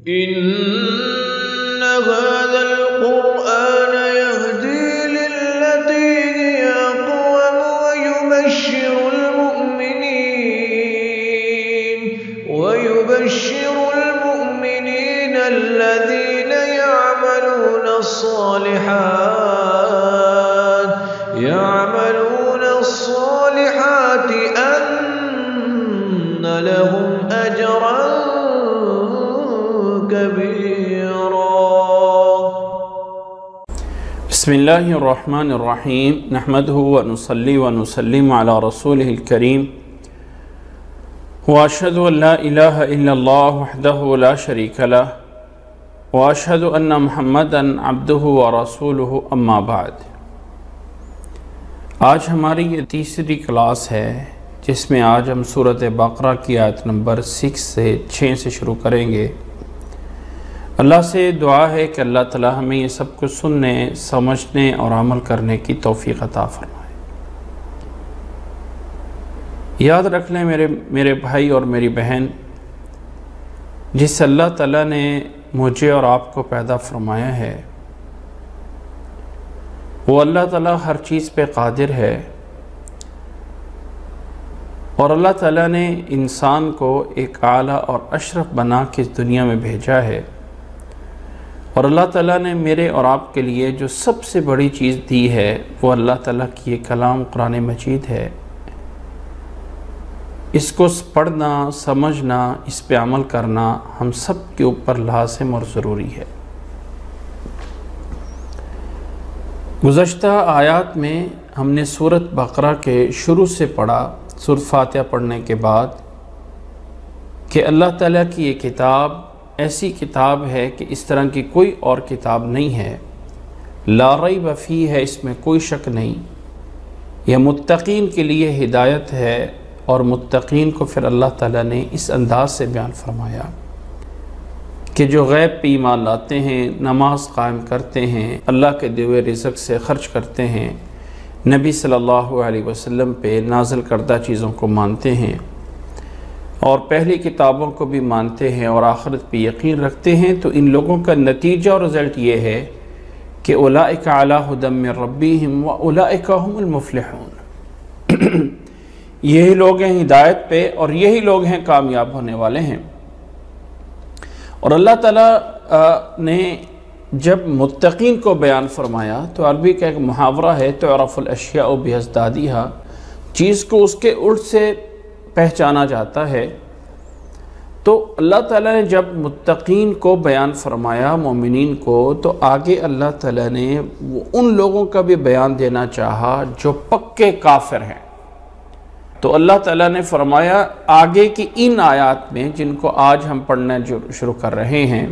إن هذا القرآن يهدي للتي هي أقوم ويبشر المؤمنين الذين يعملون الصالحات أن لهم أجرا كبيرا. بسم الله الرحمن الرحيم نحمده ونصلي ونسلم على رسوله الكريم وأشهد أن لا إله إلا الله وحده لا شريك له وأشهد أن محمدًا عبده ورسوله أما بعد. آج ہماری یہ تیسری کلاس ہے جس میں آج ہم سورۃ بقرہ کی آیت نمبر 6 سے 6 سے شروع کریں گے. اللہ سے دعا ہے کہ اللہ تعالی ہمیں یہ سب کچھ سننے، سمجھنے اور عمل کرنے کی توفیق عطا فرمائے. یاد رکھ لیں میرے بھائی اور میری بہن، جس اللہ تعالیٰ نے مجھے اور آپ کو پیدا فرمایا ہے وہ اللہ تعالیٰ ہر چیز پہ قادر ہے، اور اللہ تعالیٰ نے انسان کو ایک اعلیٰ اور اشرف بنا کے اس دنیا میں بھیجا ہے. اور اللہ تعالیٰ نے میرے اور آپ کے لیے جو سب سے بڑی چیز دی ہے وہ اللہ تعالیٰ کی یہ کلام قرآن مجید ہے. اس کو پڑھنا، سمجھنا، اس پہ عمل کرنا ہم سب کے اوپر لازم اور ضروری ہے. گزشتہ آیات میں ہم نے سورۃ بقرہ کے شروع سے پڑھا، سورۃ فاتحہ پڑھنے کے بعد، کہ اللہ تعالیٰ کی یہ کتاب ایسی کتاب ہے کہ اس طرح کی کوئی اور کتاب نہیں ہے. لا ریب فیہ ہے، اس میں کوئی شک نہیں. یہ متقین کے لیے ہدایت ہے، اور متقین کو پھر اللہ تعالیٰ نے اس انداز سے بیان فرمایا کہ جو غیب پہ ایمان لاتے ہیں، نماز قائم کرتے ہیں، اللہ کے دیے ہوئے رزق سے خرچ کرتے ہیں، نبی صلی اللہ علیہ وسلم پہ نازل کردہ چیزوں کو مانتے ہیں، اور پہلی کتابوں کو بھی مانتے ہیں، اور آخرت پہ یقین رکھتے ہیں، تو ان لوگوں کا نتیجہ اور رزلٹ یہ ہے کہ اولئک علی ھدی من ربہم واولئک هم المفلحون. یہی لوگ ہیں ہدایت پہ، اور یہی لوگ ہیں کامیاب ہونے والے ہیں. اور اللہ تعالیٰ نے جب متقین کو بیان فرمایا تو عربی کا ایک محاورہ ہے، تعرف الاشیاء بازدادیہا، چیز کو اس کے الٹ سے پہچانا جاتا ہے. تو اللہ تعالیٰ نے جب متقین کو بیان فرمایا، مومنین کو، تو آگے اللہ تعالیٰ نے ان لوگوں کا بھی بیان دینا چاہا جو پکے کافر ہیں. تو اللہ تعالیٰ نے فرمایا آگے کی ان آیات میں، جن کو آج ہم پڑھنا شروع کر رہے ہیں،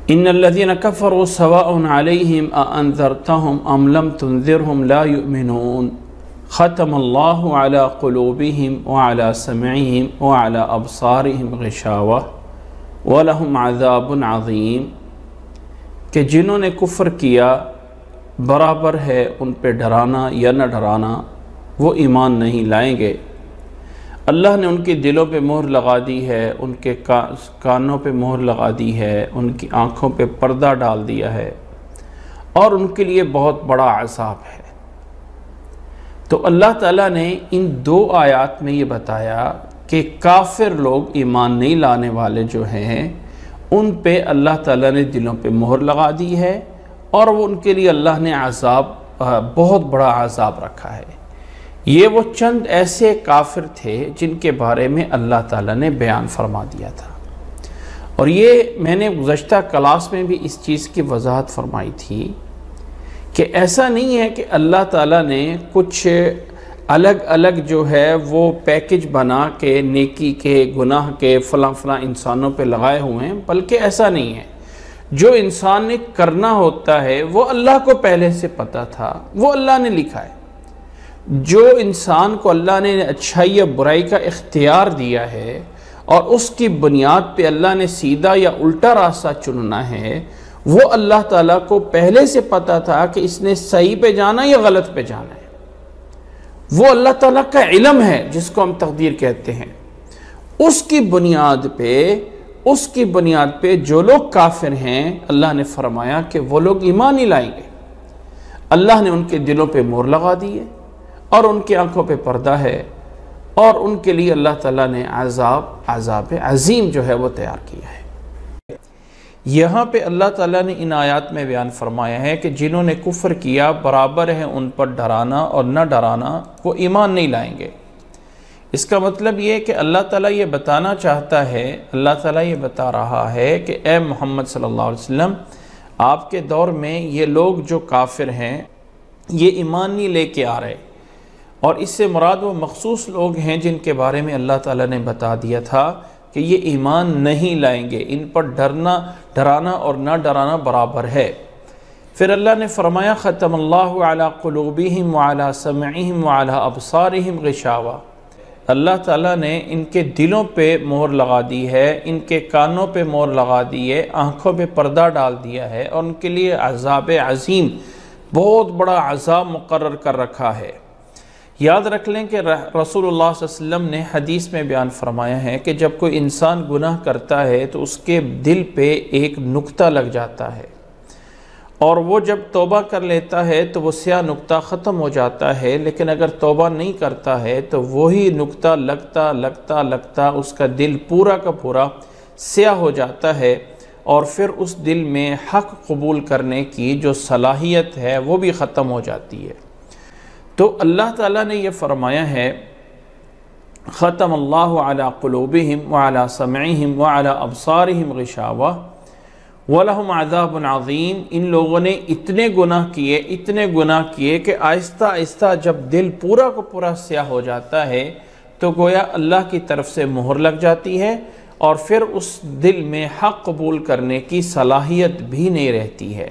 ان الذین کفروا سواء علیہم اانذرتہم ام لم تنذرہم لا یؤمنون ختم اللہ علی قلوبہم وعلی سمعہم وعلی ابصارہم غشاوہ ولہم عذاب عظیم. کہ جنہوں نے کفر کیا برابر ہے ان پہ ڈرانا یا نہ ڈرانا، وہ ایمان نہیں لائیں گے. اللہ نے ان کی دلوں پہ مہر لگا دی ہے، ان کے کانوں پہ مہر لگا دی ہے، ان کی آنکھوں پہ پردہ ڈال دیا ہے، اور ان کے لیے بہت بڑا عذاب ہے. تو اللہ تعالیٰ نے ان دو آیات میں یہ بتایا کہ کافر لوگ، ایمان نہیں لانے والے جو ہیں، ان پہ اللہ تعالیٰ نے دلوں پہ مہر لگا دی ہے، اور وہ ان کے لیے اللہ نے عذاب، بہت بڑا عذاب رکھا ہے. یہ وہ چند ایسے کافر تھے جن کے بارے میں اللہ تعالیٰ نے بیان فرما دیا تھا. اور یہ میں نے گزشتہ کلاس میں بھی اس چیز کی وضاحت فرمائی تھی کہ ایسا نہیں ہے کہ اللہ تعالیٰ نے کچھ الگ الگ جو ہے وہ پیکج بنا کے نیکی کے، گناہ کے فلاں انسانوں پہ لگائے ہوئے ہیں، بلکہ ایسا نہیں ہے. جو انسان نے کرنا ہوتا ہے وہ اللہ کو پہلے سے پتہ تھا، وہ اللہ نے لکھا ہے. جو انسان کو اللہ نے اچھائی یا برائی کا اختیار دیا ہے، اور اس کی بنیاد پہ اللہ نے سیدھا یا الٹا راستہ چننا ہے، وہ اللہ تعالیٰ کو پہلے سے پتا تھا کہ اس نے صحیح پہ جانا یا غلط پہ جانا ہے. وہ اللہ تعالیٰ کا علم ہے جس کو ہم تقدیر کہتے ہیں. اس کی بنیاد پہ اس کی بنیاد پہ جو لوگ کافر ہیں اللہ نے فرمایا کہ وہ لوگ ایمان نہیں لائیں گے۔ اللہ نے ان کے دلوں پہ مہر لگا دی ہے اور ان کی آنکھوں پہ پردہ ہے، اور ان کے لیے اللہ تعالیٰ نے عذاب عظیم جو ہے وہ تیار کیا ہے۔ یہاں پہ اللہ تعالیٰ نے ان آیات میں بیان فرمایا ہے کہ جنہوں نے کفر کیا برابر ہے ان پر ڈرانا اور نہ ڈرانا، وہ ایمان نہیں لائیں گے۔ اس کا مطلب یہ کہ اللہ تعالیٰ یہ بتانا چاہتا ہے، اللہ تعالیٰ یہ بتا رہا ہے کہ اے محمد صلی اللہ علیہ وسلم، آپ کے دور میں یہ لوگ جو کافر ہیں یہ ایمان نہیں لے کے آ رہے، اور اس سے مراد وہ مخصوص لوگ ہیں جن کے بارے میں اللہ تعالیٰ نے بتا دیا تھا کہ یہ ایمان نہیں لائیں گے، ان پر ڈرانا اور نہ ڈرانا برابر ہے۔ پھر اللہ نے فرمایا ختم اللہ علی قلوبہم وعلی سمعہم وعلی ابصارہم غشاوہ، اللہ تعالیٰ نے ان کے دلوں پہ مہر لگا دی ہے، ان کے کانوں پہ مہر لگا دی ہے، آنکھوں پہ پردہ ڈال دیا ہے، اور ان کے لیے عذاب عظیم، بہت بڑا عذاب مقرر کر رکھا ہے۔ یاد رکھ لیں کہ رسول اللہ صلی اللہ علیہ وسلم نے حدیث میں بیان فرمایا ہے کہ جب کوئی انسان گناہ کرتا ہے تو اس کے دل پہ ایک نقطہ لگ جاتا ہے، اور وہ جب توبہ کر لیتا ہے تو وہ سیاہ نقطہ ختم ہو جاتا ہے، لیکن اگر توبہ نہیں کرتا ہے تو وہی نقطہ لگتا اس کا دل پورا کا پورا سیاہ ہو جاتا ہے، اور پھر اس دل میں حق قبول کرنے کی جو صلاحیت ہے وہ بھی ختم ہو جاتی ہے۔ تو اللہ تعالیٰ نے یہ فرمایا ہے ختم اللہ علی قلوبہم وعلی سمعہم وعلی ابصارہم غشاوہ وَلَهُمْ عَذَابٌ عَظِيمٌ، ان لوگوں نے اتنے گناہ کیے کہ آہستہ آہستہ جب دل پورا کو پورا سیاہ ہو جاتا ہے تو گویا اللہ کی طرف سے مہر لگ جاتی ہے، اور پھر اس دل میں حق قبول کرنے کی صلاحیت بھی نہیں رہتی ہے۔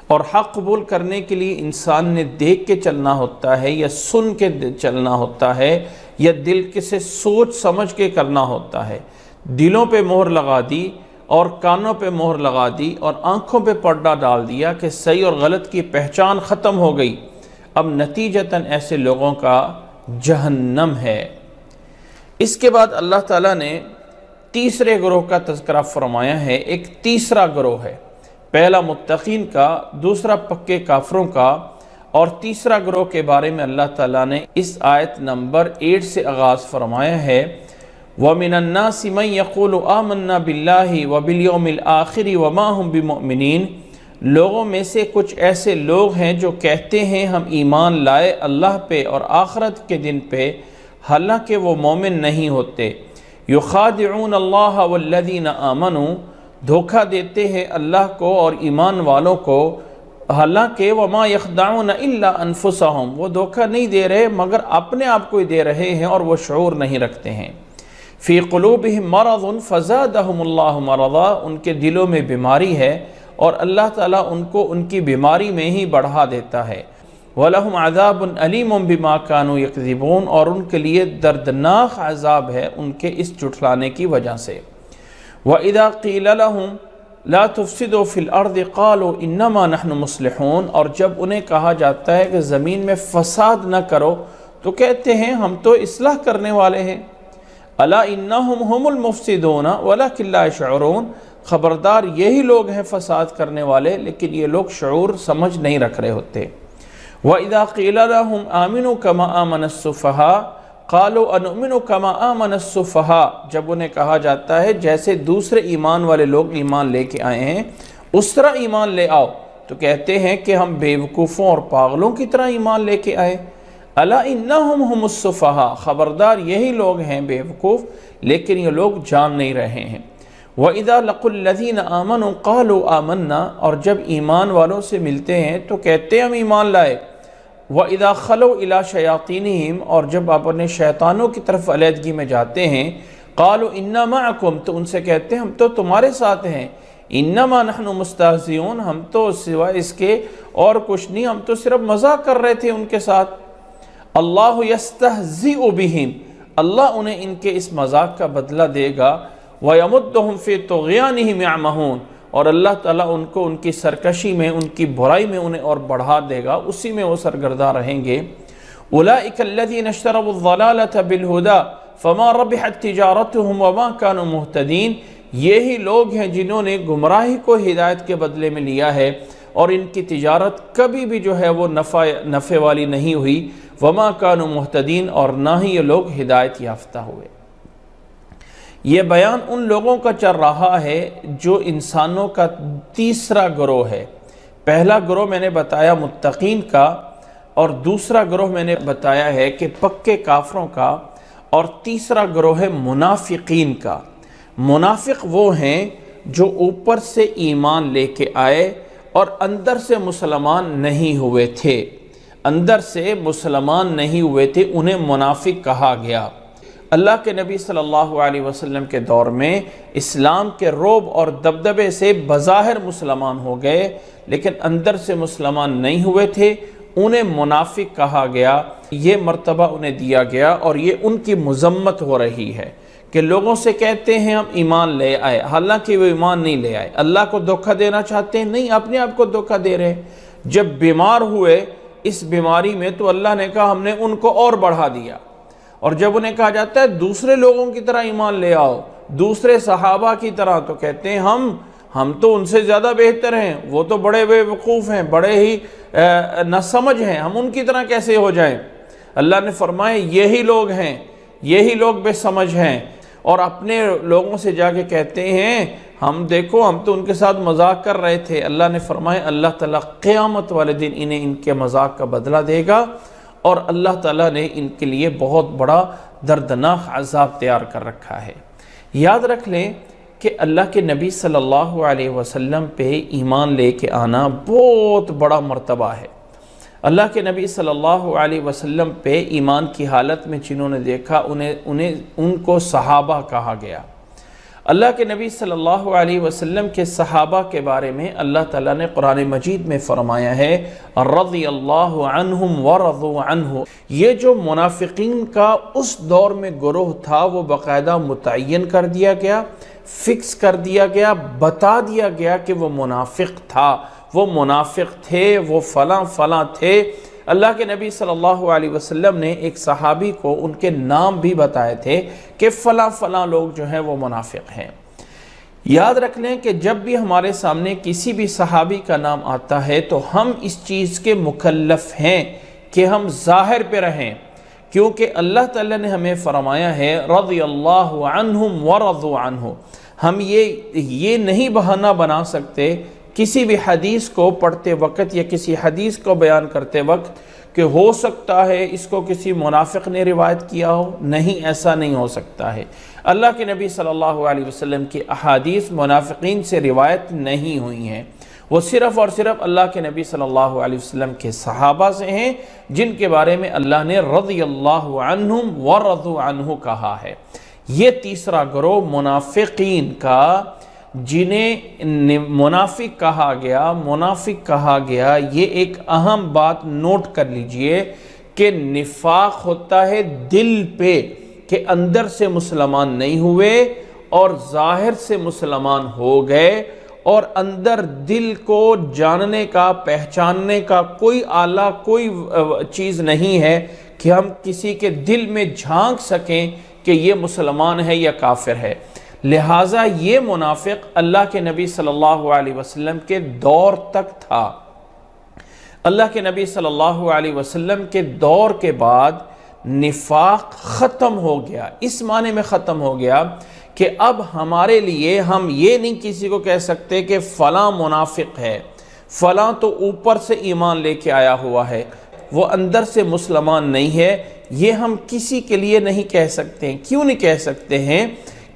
اور حق قبول کرنے کے لیے انسان نے دیکھ کے چلنا ہوتا ہے، یا سن کے چلنا ہوتا ہے، یا دل سے سوچ سمجھ کے کرنا ہوتا ہے۔ دلوں پہ مہر لگا دی اور کانوں پہ مہر لگا دی اور آنکھوں پہ پردہ ڈال دیا کہ صحیح اور غلط کی پہچان ختم ہو گئی، اب نتیجتاً ایسے لوگوں کا جہنم ہے۔ اس کے بعد اللہ تعالیٰ نے تیسرے گروہ کا تذکرہ فرمایا ہے۔ ایک تیسرا گروہ ہے، پہلا متقین کا، دوسرا پکے کافروں کا، اور تیسرا گروہ کے بارے میں اللہ تعالیٰ نے اس آیت نمبر 8 سے آغاز فرمایا ہے وَمِنَ النَّاسِ مَنْ يَقُولُ آمَنَّا بِاللَّهِ وَبِالْيَوْمِ الْآخِرِ وَمَا هُمْ بِمُؤْمِنِينَ، لوگوں میں سے کچھ ایسے لوگ ہیں جو کہتے ہیں ہم ایمان لائے اللہ پہ اور آخرت کے دن پہ، حالانکہ وہ مومن نہیں ہوتے۔ يُخَادِعُونَ اللَّهَ وَالَّذِينَ آمَنُوا، دھوکہ دیتے ہیں اللہ کو اور ایمان والوں کو، حالانکہ وَمَا يَخْدَعُونَ إِلَّا أَنفُسَهُمْ، وہ دھوکہ نہیں دے رہے مگر اپنے آپ کو ہی دے رہے ہیں اور وہ شعور نہیں رکھتے ہیں۔ فی قلوبہم مرض فزادہم اللہ مرضا، ان کے دلوں میں بیماری ہے اور اللہ تعالیٰ ان کو ان کی بیماری میں ہی بڑھا دیتا ہے۔ وَلَهُمْ عَذَابٌ أَلِيمٌ بِمَا كَانُوا يَكْذِبُونَ، اور ان کے لیے دردناک عذاب ہے ان کے اس جھٹلانے کی وجہ سے۔ وَإِذَا قِيلَ لَهُمْ لَا تُفْسِدُوا فِي الْأَرْضِ قَالُوا إِنَّمَا نَحْنُ مُصْلِحُونَ، اور جب انہیں کہا جاتا ہے کہ زمین میں فساد نہ کرو تو کہتے ہیں ہم تو اصلاح کرنے والے ہیں۔ الا انہم ہم المفسدون ولکن لا یشعرون، خبردار یہی لوگ ہیں فساد کرنے والے لیکن یہ لوگ شعور سمجھ نہیں رکھ رہے ہوتے۔ وَإِذَا قِيلَ لَهُمْ آمِنُوا كَمَا آمَنَ السُّفَهَاءُ قَالُوا أَنُؤْمِنُ كَمَا آمَنَ السُّفَهَاءُ، جب انہیں کہا جاتا ہے جیسے دوسرے ایمان والے لوگ ایمان لے کے آئے ہیں اس طرح ایمان لے آؤ، تو کہتے ہیں کہ ہم بیوقوفوں اور پاگلوں کی طرح ایمان لے کے آئے۔ الا انہم ہم السفہاء، خبردار یہی لوگ ہیں بیوقوف لیکن یہ لوگ جان نہیں رہے ہیں۔ وَإِذَا لَقُوا الَّذِينَ آمَنُوا قَالُوا آمَنَّا، اور جب ایمان والوں سے ملتے ہیں تو کہتے ہیں ہم ایمان لائے۔ وَإِذَا خَلَوْا إِلَى شَيَاطِينِهِمْ، اور جب اپنے شیطانوں کی طرف علیحدگی میں جاتے ہیں، قَالُوا إِنَّا مَعَكُمْ، تو ان سے کہتے ہیں ہم تو تمہارے ساتھ ہیں۔ إِنَّمَا نَحْنُ مُسْتَهْزِئُونَ، ہم تو سوائے اس کے اور کچھ نہیں، ہم تو صرف مذاق کر رہے تھے ان کے ساتھ۔ اللہ یستہزئ بہم، اللہ انہیں ان کے اس مذاق کا بدلہ دے گا۔ وَيَمُدُّهُمْ فِي طُغْيَانِهِمْ يَعْمَهُونَ، اور اللہ تعالیٰ ان کو ان کی سرکشی میں، ان کی برائی میں انہیں اور بڑھا دے گا، اسی میں وہ سرگرداں رہیں گے۔ أُولَئِكَ الَّذِينَ اشْتَرَوُا الضَّلَالَةَ بِالْهُدَى فَمَا رَبِحَتْ تِجَارَتُهُمْ وَمَا كَانُوا مُهْتَدِينَ، یہی لوگ ہیں جنہوں نے گمراہی کو ہدایت کے بدلے میں لیا ہے، اور ان کی تجارت کبھی بھی جو ہے وہ نفع والی نہیں ہوئی۔ وما کانوا مہتدین، اور نہ ہی یہ لوگ ہدایت یافتہ ہوئے۔ یہ بیان ان لوگوں کا چل رہا ہے جو انسانوں کا تیسرا گروہ ہے۔ پہلا گروہ میں نے بتایا متقین کا، اور دوسرا گروہ میں نے بتایا ہے کہ پکے کافروں کا، اور تیسرا گروہ ہے منافقین کا۔ منافق وہ ہیں جو اوپر سے ایمان لے کے آئے اور اندر سے مسلمان نہیں ہوئے تھے، اندر سے مسلمان نہیں ہوئے تھے، انہیں منافق کہا گیا۔ اللہ کے نبی صلی اللہ علیہ وسلم کے دور میں اسلام کے رعب اور دبدبے سے بظاہر مسلمان ہو گئے، لیکن اندر سے مسلمان نہیں ہوئے تھے، انہیں منافق کہا گیا۔ یہ مرتبہ انہیں دیا گیا، اور یہ ان کی مذمت ہو رہی ہے کہ لوگوں سے کہتے ہیں ہم ایمان لے آئے، حالانکہ وہ ایمان نہیں لے آئے۔ اللہ کو دھوکہ دینا چاہتے ہیں؟ نہیں، اپنے آپ کو دھوکہ دے رہے ہیں۔ جب بیمار ہوئے اس بیماری میں تو اللہ نے کہا ہم نے ان کو اور بڑھا دیا، اور جب انہیں کہا جاتا ہے دوسرے لوگوں کی طرح ایمان لے آؤ، دوسرے صحابہ کی طرح، تو کہتے ہیں ہم تو ان سے زیادہ بہتر ہیں، وہ تو بڑے بے وقوف ہیں، بڑے ہی نہ سمجھ ہیں، ہم ان کی طرح کیسے ہو جائیں؟ اللہ نے فرمایا یہی لوگ ہیں، یہی لوگ بے سمجھ ہیں، اور اپنے لوگوں سے جا کے کہتے ہیں ہم دیکھو ہم تو ان کے ساتھ مذاق کر رہے تھے۔ اللہ نے فرمایا اللہ تعالیٰ قیامت والے دن انہیں ان کے مذاق کا بدلہ دے گا، اور اللہ تعالیٰ نے ان کے لیے بہت بڑا دردناک عذاب تیار کر رکھا ہے۔ یاد رکھ لیں کہ اللہ کے نبی صلی اللہ علیہ وسلم پہ ایمان لے کے آنا بہت بڑا مرتبہ ہے۔ اللہ کے نبی صلی اللہ علیہ وسلم پہ ایمان کی حالت میں جنہوں نے دیکھا ان کو صحابہ کہا گیا۔ اللہ کے نبی صلی اللہ علیہ وسلم کے صحابہ کے بارے میں اللہ تعالیٰ نے قرآن مجید میں فرمایا ہے رضی اللہ عنہم ورضوا عنہ۔ یہ جو منافقین کا اس دور میں گروہ تھا وہ باقاعدہ متعین کر دیا گیا، فکس کر دیا گیا، بتا دیا گیا کہ وہ منافق تھا، وہ منافق تھے، وہ فلاں فلاں تھے۔ اللہ کے نبی صلی اللہ علیہ وسلم نے ایک صحابی کو ان کے نام بھی بتائے تھے کہ فلاں فلاں لوگ جو ہیں وہ منافق ہیں۔ یاد رکھ لیں کہ جب بھی ہمارے سامنے کسی بھی صحابی کا نام آتا ہے تو ہم اس چیز کے مکلف ہیں کہ ہم ظاہر پہ رہیں، کیونکہ اللہ تعالیٰ نے ہمیں فرمایا ہے رضی اللہ عنہم ورضوا عنہ۔ ہم یہ نہیں بہانہ بنا سکتے کسی بھی حدیث کو پڑھتے وقت یا کسی حدیث کو بیان کرتے وقت کہ ہو سکتا ہے اس کو کسی منافق نے روایت کیا ہو۔ نہیں، ایسا نہیں ہو سکتا ہے۔ اللہ کے نبی صلی اللہ علیہ وسلم کی احادیث منافقین سے روایت نہیں ہوئی ہیں، وہ صرف اور صرف اللہ کے نبی صلی اللہ علیہ وسلم کے صحابہ سے ہیں، جن کے بارے میں اللہ نے رضی اللہ عنہم ورضوا عنہ کہا ہے۔ یہ تیسرا گروہ منافقین کا، جنہیں منافق کہا گیا، یہ ایک اہم بات نوٹ کر لیجئے کہ نفاق ہوتا ہے دل پہ، کہ اندر سے مسلمان نہیں ہوئے اور ظاہر سے مسلمان ہو گئے، اور اندر دل کو جاننے کا، پہچاننے کا کوئی آلہ، کوئی چیز نہیں ہے کہ ہم کسی کے دل میں جھانک سکیں کہ یہ مسلمان ہے یا کافر ہے۔ لہٰذا یہ منافق اللہ کے نبی صلی اللہ علیہ وسلم کے دور تک تھا۔ اللہ کے نبی صلی اللہ علیہ وسلم کے دور کے بعد نفاق ختم ہو گیا، اس معنی میں ختم ہو گیا کہ اب ہمارے لیے ہم یہ نہیں کسی کو کہہ سکتے کہ فلاں منافق ہے، فلاں تو اوپر سے ایمان لے کے آیا ہوا ہے، وہ اندر سے مسلمان نہیں ہے۔ یہ ہم کسی کے لیے نہیں کہہ سکتے ہیں۔ کیوں نہیں کہہ سکتے ہیں؟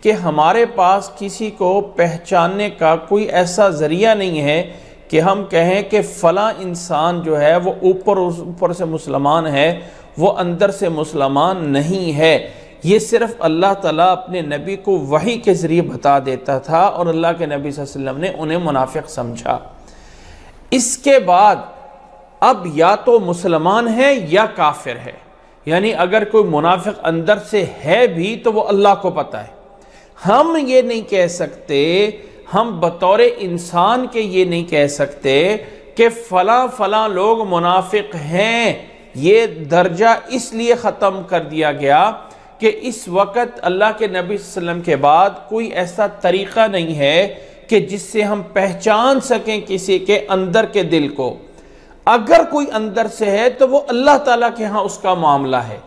کہ ہمارے پاس کسی کو پہچاننے کا کوئی ایسا ذریعہ نہیں ہے کہ ہم کہیں کہ فلاں انسان جو ہے وہ اوپر سے مسلمان ہے، وہ اندر سے مسلمان نہیں ہے۔ یہ صرف اللہ تعالیٰ اپنے نبی کو وحی کے ذریعے بتا دیتا تھا، اور اللہ کے نبی صلی اللہ علیہ وسلم نے انہیں منافق سمجھا۔ اس کے بعد اب یا تو مسلمان ہے یا کافر ہے، یعنی اگر کوئی منافق اندر سے ہے بھی تو وہ اللہ کو پتہ ہے۔ ہم یہ نہیں کہہ سکتے، ہم بطور انسان کے یہ نہیں کہہ سکتے کہ فلاں فلاں لوگ منافق ہیں۔ یہ درجہ اس لیے ختم کر دیا گیا کہ اس وقت اللہ کے نبی صلی اللہ علیہ وسلم کے بعد کوئی ایسا طریقہ نہیں ہے کہ جس سے ہم پہچان سکیں کسی کے اندر کے دل کو۔ اگر کوئی اندر سے ہے تو وہ اللہ تعالیٰ کے ہاں اس کا معاملہ ہے۔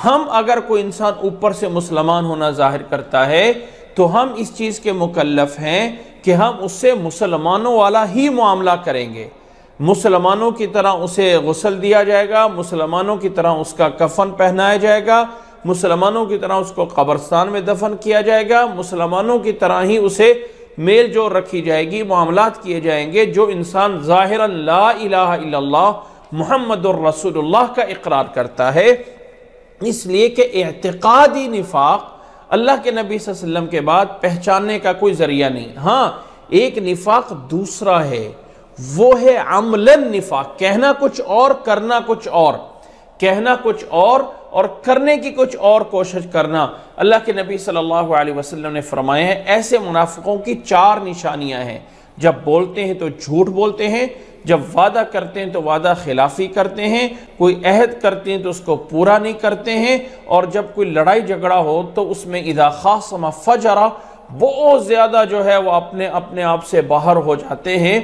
ہم اگر کوئی انسان اوپر سے مسلمان ہونا ظاہر کرتا ہے تو ہم اس چیز کے مکلف ہیں کہ ہم اس سے مسلمانوں والا ہی معاملہ کریں گے، مسلمانوں کی طرح اسے غسل دیا جائے گا، مسلمانوں کی طرح اس کا کفن پہنایا جائے گا، مسلمانوں کی طرح اس کو قبرستان میں دفن کیا جائے گا، مسلمانوں کی طرح ہی اسے میل جول رکھی جائے گی، معاملات کیے جائیں گے۔ جو انسان ظاہراً لا الہ الا اللہ محمد الرسول اللہ کا اقرار کرتا ہے، اس لیے کہ اعتقادی نفاق اللہ کے نبی صلی اللہ علیہ وسلم کے بعد پہچاننے کا کوئی ذریعہ نہیں۔ ہاں ایک نفاق دوسرا ہے، وہ ہے عملاً نفاق، کہنا کچھ اور کرنا کچھ اور، کہنا کچھ اور کرنے کی کچھ اور کوشش کرنا۔ اللہ کے نبی صلی اللہ علیہ وسلم نے فرمایا ہے ایسے منافقوں کی 4 نشانیاں ہیں۔ جب بولتے ہیں تو جھوٹ بولتے ہیں، جب وعدہ کرتے ہیں تو وعدہ خلافی کرتے ہیں، کوئی عہد کرتے ہیں تو اس کو پورا نہیں کرتے ہیں، اور جب کوئی لڑائی جھگڑا ہو تو اس میں اذا خاصم فجر، بہت زیادہ جو ہے وہ اپنے آپ سے باہر ہو جاتے ہیں۔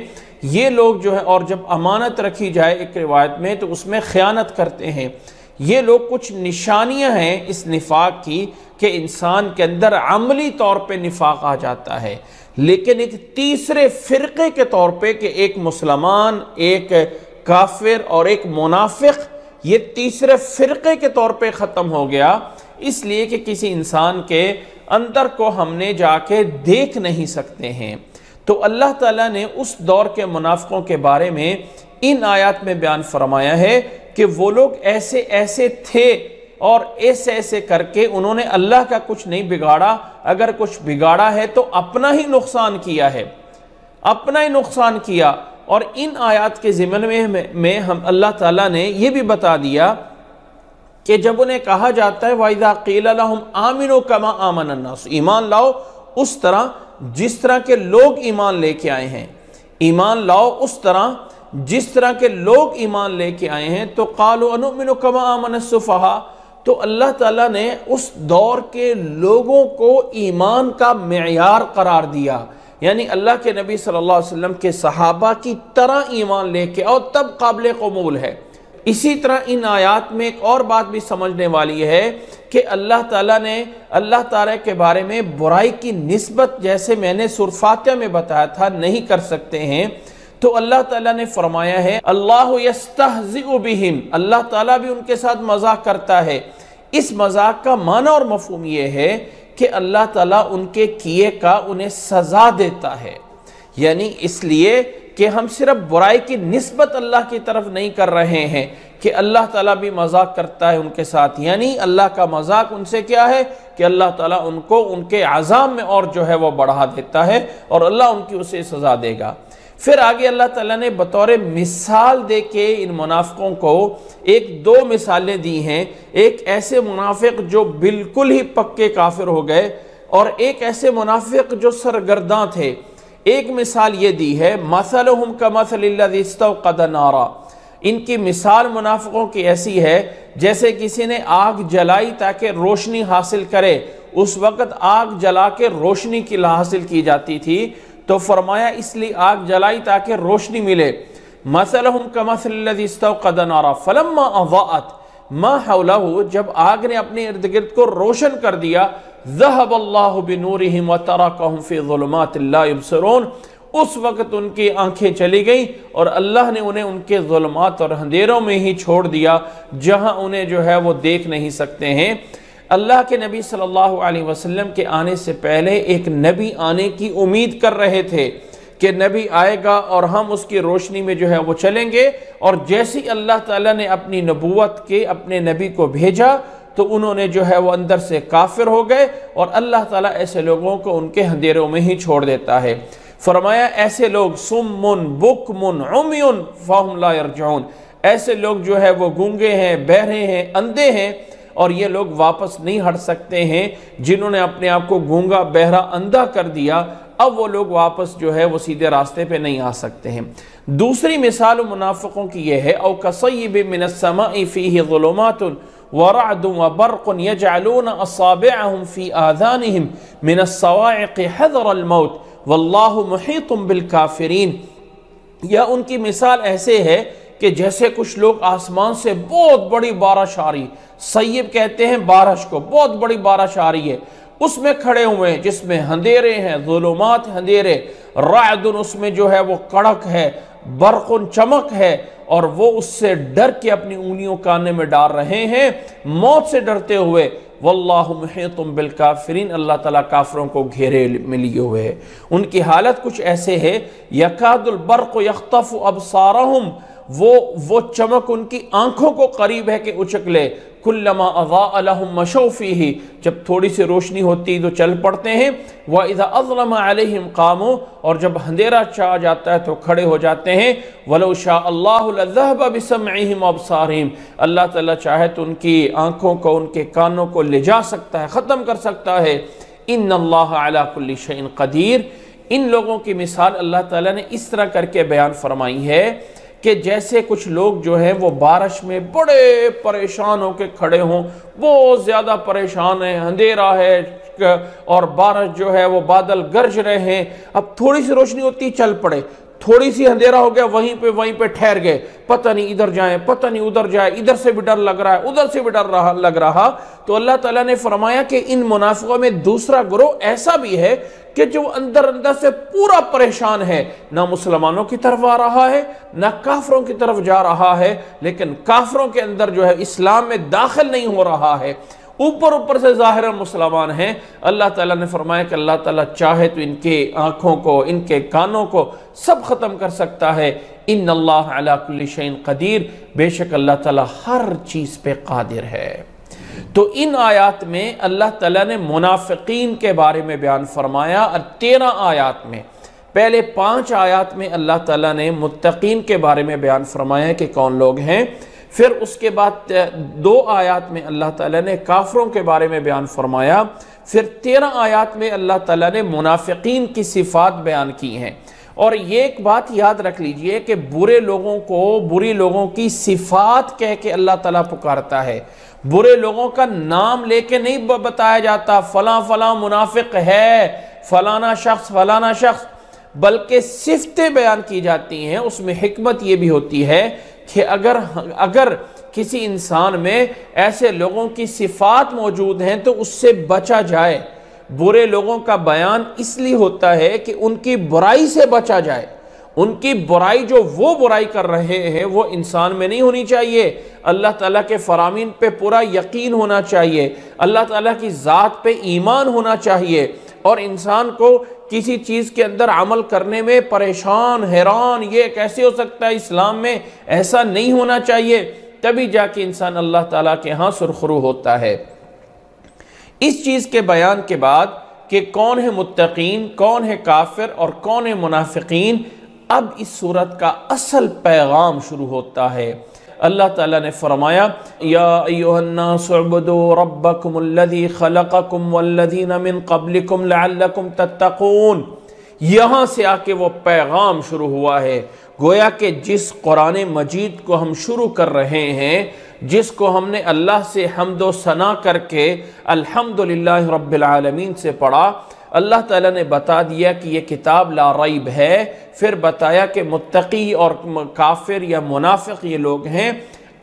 یہ لوگ جو ہے، اور جب امانت رکھی جائے ایک روایت میں تو اس میں خیانت کرتے ہیں۔ یہ لوگ کچھ نشانیاں ہیں اس نفاق کی کہ انسان کے اندر عملی طور پہ نفاق آ جاتا ہے، لیکن ایک تیسرے فرقے کے طور پہ کہ ایک مسلمان، ایک کافر اور ایک منافق، یہ تیسرے فرقے کے طور پہ ختم ہو گیا، اس لیے کہ کسی انسان کے اندر کو ہم نے جا کے دیکھ نہیں سکتے ہیں۔ تو اللہ تعالیٰ نے اس دور کے منافقوں کے بارے میں ان آیات میں بیان فرمایا ہے کہ وہ لوگ ایسے ایسے تھے اور ایسے ایسے کر کے انہوں نے اللہ کا کچھ نہیں بگاڑا، اگر کچھ بگاڑا ہے تو اپنا ہی نقصان کیا ہے، اپنا ہی نقصان کیا۔ اور ان آیات کے ضمن میں ہم اللہ تعالیٰ نے یہ بھی بتا دیا کہ جب انہیں کہا جاتا ہے وَإِذَا قِيلَ لَهُمْ آمِنُوا كَمَا آمَنَ النَّاسُ، ایمان لاؤ اس طرح جس طرح کے لوگ ایمان لے کے آئے ہیں، ایمان لاؤ اس طرح جس طرح کے لوگ ایمان لے کے آئے ہیں، تو قالوا انؤمن کما آمن السفہاء، تو اللہ تعالیٰ نے اس دور کے لوگوں کو ایمان کا معیار قرار دیا، یعنی اللہ کے نبی صلی اللہ علیہ وسلم کے صحابہ کی طرح ایمان لے کے اور تب قابل قبول ہے۔ اسی طرح ان آیات میں ایک اور بات بھی سمجھنے والی ہے کہ اللہ تعالیٰ نے اللہ تعالیٰ کے بارے میں برائی کی نسبت، جیسے میں نے سورہ فاتحہ میں بتایا تھا، نہیں کر سکتے ہیں، تو اللہ تعالیٰ نے فرمایا ہے اللہ یستہزئ بہم، اللہ تعالیٰ بھی ان کے ساتھ مذاق کرتا ہے۔ اس مذاق کا معنی اور مفہوم یہ ہے کہ اللہ تعالیٰ ان کے کیے کا انہیں سزا دیتا ہے، یعنی اس لیے کہ ہم صرف برائی کی نسبت اللہ کی طرف نہیں کر رہے ہیں کہ اللہ تعالیٰ بھی مذاق کرتا ہے ان کے ساتھ، یعنی اللہ کا مذاق ان سے کیا ہے کہ اللہ تعالیٰ ان کو ان کے عذاب میں اور جو ہے وہ بڑھا دیتا ہے اور اللہ ان کی اسے سزا دے گا۔ پھر آگے اللہ تعالیٰ نے بطور مثال دے کے ان منافقوں کو دو مثالیں دی ہیں، ایک ایسے منافق جو بالکل ہی پکے کافر ہو گئے اور ایک ایسے منافق جو سرگرداں تھے۔ ایک مثال یہ دی ہے مثلہم کمثل الذی استوقد نارا، ان کی مثال منافقوں کی ایسی ہے جیسے کسی نے آگ جلائی تاکہ روشنی حاصل کرے، اس وقت آگ جلا کے روشنی کی حاصل کی جاتی تھی، تو فرمایا اس لیے آگ جلائی تاکہ روشنی ملے۔ مثلہم کمثل الذی استوقد نارا فلما اضاءت ما حولہ، جب آگ نے اپنے ارد گرد کو روشن کر دیا، ذہب اللہ بنورہم وترکہم فی ظلمات لا یبصرون، اس وقت ان کی آنکھیں چلی گئیں اور اللہ نے انہیں ان کے ظلمات اور اندھیروں میں ہی چھوڑ دیا جہاں انہیں جو ہے وہ دیکھ نہیں سکتے ہیں۔ اللہ کے نبی صلی اللہ علیہ وسلم کے آنے سے پہلے ایک نبی آنے کی امید کر رہے تھے کہ نبی آئے گا اور ہم اس کی روشنی میں جو ہے وہ چلیں گے، اور جیسی اللہ تعالیٰ نے اپنی نبوت کے اپنے نبی کو بھیجا تو انہوں نے جو ہے وہ اندر سے کافر ہو گئے، اور اللہ تعالیٰ ایسے لوگوں کو ان کے اندھیروں میں ہی چھوڑ دیتا ہے۔ فرمایا ایسے لوگ سم بکم عمی فہم لا یرجعون، ایسے لوگ جو ہے وہ گونگے ہیں، بہرے ہیں، اندھے ہیں، اور یہ لوگ واپس نہیں ہٹ سکتے ہیں۔ جنہوں نے اپنے آپ کو گونگا، بہرا، اندھا کر دیا، اب وہ لوگ واپس جو ہے وہ سیدھے راستے پہ نہیں آ سکتے ہیں۔ دوسری مثال منافقوں کی یہ ہے او کصیب من السماء فیہ ظلمات ورعد وبرق يجعلون أصابعهم في آذانهم من الصواعق حذر الموت واللہ محیط بالکافرین۔ یا ان کی مثال ایسے ہے کہ جیسے کچھ لوگ آسمان سے بہت بڑی بارش آ رہی، سیب کہتے ہیں بارش کو، بہت بڑی بارش آ رہی ہے، اس میں کھڑے ہوئے ہیں جس میں اندھیرے ہیں، ظلمات اندھیرے، رعد اس میں جو ہے وہ کڑک ہے، برق چمک ہے، اور وہ اس سے ڈر کے اپنی انگلیوں کانے میں ڈال رہے ہیں موت سے ڈرتے ہوئے۔ واللہ محیط بالکافرین، اللہ تعالیٰ کافروں کو گھیرے میں لیے ہوئے ہے۔ ان کی حالت کچھ ایسے ہے، یکاد البرق یخطف ابصارہم، وہ چمک ان کی آنکھوں کو قریب ہے کہ اچک لے، کلما اضاء لہم مشوا فیہ، جب تھوڑی سی روشنی ہوتی تو چل پڑتے ہیں، وَإِذَا أَظْلَمَ عَلَيْهِمْ قَامُوا، اور جب اندھیرا چھا جاتا ہے تو کھڑے ہو جاتے ہیں، وَلَوْ شَاءَ اللَّهُ لَذَهَبَ بِسَمْعِهِمْ وَأَبْصَارِهِمْ، اللہ تعالیٰ چاہے تو ان کی آنکھوں کو، ان کے کانوں کو لے جا سکتا ہے، ختم کر سکتا ہے۔ إِنَّ اللَّهَ عَلَى كُلِّ شَيْءٍ قَدِيرٌ، ان لوگوں کی مثال اللہ تعالیٰ نے اس طرح کر کے بیان فرمائی ہے کہ جیسے کچھ لوگ جو ہیں وہ بارش میں بڑے پریشان ہو کے کھڑے ہوں، بہت زیادہ پریشان ہیں، اندھیرا ہے اور بارش جو ہے وہ بادل گرج رہے ہیں، اب تھوڑی سی روشنی ہوتی چل پڑے، تھوڑی سی اندھیرا ہو گیا وہیں پہ ٹھہر گئے، پتہ نہیں ادھر جائیں، پتہ نہیں ادھر جائیں، ادھر سے بھی ڈر لگ رہا ہے، ادھر سے بھی ڈر لگ رہا۔ تو اللہ تعالیٰ نے فرمایا کہ ان منافقوں میں دوسرا گروہ ایسا بھی ہے کہ جو اندر سے پورا پریشان ہے، نہ مسلمانوں کی طرف آ رہا ہے، نہ کافروں کی طرف جا رہا ہے، لیکن کافروں کے اندر جو ہے اسلام میں داخل نہیں ہو رہا ہے، اوپر سے ظاہر مسلمان ہیں۔ اللہ تعالیٰ نے فرمایا کہ اللہ تعالیٰ چاہے تو ان کے آنکھوں کو، ان کے کانوں کو سب ختم کر سکتا ہے۔ ان اللہ علی کل شیء قدیر، بے شک اللہ تعالیٰ ہر چیز پہ قادر ہے۔ تو ان آیات میں اللہ تعالیٰ نے منافقین کے بارے میں بیان فرمایا، اور 13 آیات میں، پہلے 5 آیات میں اللہ تعالیٰ نے متقین کے بارے میں بیان فرمایا کہ کون لوگ ہیں، پھر اس کے بعد 2 آیات میں اللہ تعالیٰ نے کافروں کے بارے میں بیان فرمایا، پھر 13 آیات میں اللہ تعالیٰ نے منافقین کی صفات بیان کی ہیں۔ اور یہ ایک بات یاد رکھ لیجئے کہ برے لوگوں کو بری لوگوں کی صفات کہہ کے اللہ تعالیٰ پکارتا ہے، برے لوگوں کا نام لے کے نہیں بتایا جاتا فلاں فلاں منافق ہے، فلانا شخص، بلکہ صفتیں بیان کی جاتی ہیں۔ اس میں حکمت یہ بھی ہوتی ہے کہ اگر کسی انسان میں ایسے لوگوں کی صفات موجود ہیں تو اس سے بچا جائے۔ برے لوگوں کا بیان اس لیے ہوتا ہے کہ ان کی برائی سے بچا جائے، ان کی برائی جو وہ برائی کر رہے ہیں وہ انسان میں نہیں ہونی چاہیے، اللہ تعالیٰ کے فرامین پہ پورا یقین ہونا چاہیے، اللہ تعالیٰ کی ذات پہ ایمان ہونا چاہیے، اور انسان کو کسی چیز کے اندر عمل کرنے میں پریشان، حیران، یہ کیسے ہو سکتا ہے اسلام میں، ایسا نہیں ہونا چاہیے، تبھی جا کے انسان اللہ تعالیٰ کے ہاں سرخرو ہوتا ہے۔ اس چیز کے بیان کے بعد کہ کون ہے متقین، کون ہے کافر اور کون ہے منافقین، اب اس صورت کا اصل پیغام شروع ہوتا ہے۔ اللہ تعالیٰ نے فرمایا یا ایھا الناس اعبدوا ربکم الذی خلقکم والذین من قبلکم لعلکم تتقون، یہاں سے آ کے وہ پیغام شروع ہوا ہے۔ گویا کہ جس قرآن مجید کو ہم شروع کر رہے ہیں، جس کو ہم نے اللہ سے حمد و ثنا کر کے الحمدللہ رب العالمین سے پڑھا، اللہ تعالیٰ نے بتا دیا کہ یہ کتاب لا ریب ہے، پھر بتایا کہ متقی اور کافر یا منافق یہ لوگ ہیں۔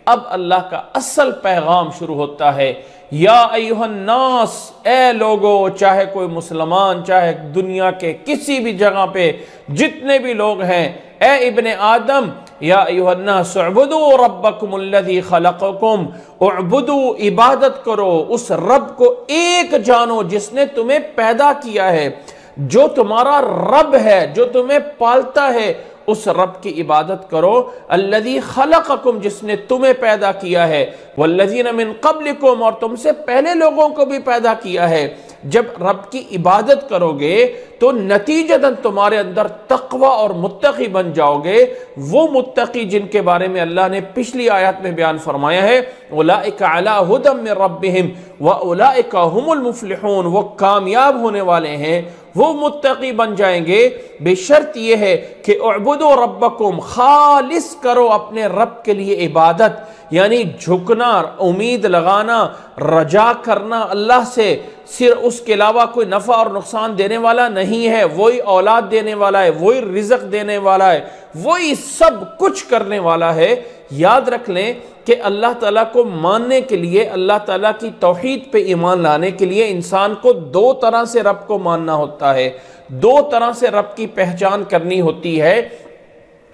اب اللہ کا اصل پیغام شروع ہوتا ہے، یا ایھا الناس، اے لوگو، چاہے کوئی مسلمان، چاہے دنیا کے کسی بھی جگہ پہ جتنے بھی لوگ ہیں، اے ابن آدم، یا ایھا الناس اعبدوا ربکم الذی خلقکم، اعبدوا، عبادت کرو اس رب کو، ایک جانو جس نے تمہیں پیدا کیا ہے، جو تمہارا رب ہے، جو تمہیں پالتا ہے، اس رب کی عبادت کرو، الذی خلقکم، جس نے تمہیں پیدا کیا ہے، والذین من قبلکم، اور تم سے پہلے لوگوں کو بھی پیدا کیا ہے۔ جب رب کی عبادت کرو گے تو نتیجتاً تمہارے اندر تقوی اور متقی بن جاؤ گے، وہ متقی جن کے بارے میں اللہ نے پچھلی آیات میں بیان فرمایا ہے، اولئک علی ھدی من ربہم واولئک ھم المفلحون، وہ کامیاب ہونے والے ہیں، وہ متقی بن جائیں گے، بشرط یہ ہے کہ اعبدوا ربکم، خالص کرو اپنے رب کے لیے عبادت، یعنی جھکنا، امید لگانا، رجا کرنا اللہ سے، صرف اس کے علاوہ کوئی نفع اور نقصان دینے والا نہیں ہے، وہی اولاد دینے والا ہے، وہی رزق دینے والا ہے، وہی سب کچھ کرنے والا ہے۔ یاد رکھ لیں کہ اللہ تعالیٰ کو ماننے کے لیے، اللہ تعالیٰ کی توحید پہ ایمان لانے کے لیے انسان کو دو طرح سے رب کو ماننا ہوتا ہے، دو طرح سے رب کی پہچان کرنی ہوتی ہے۔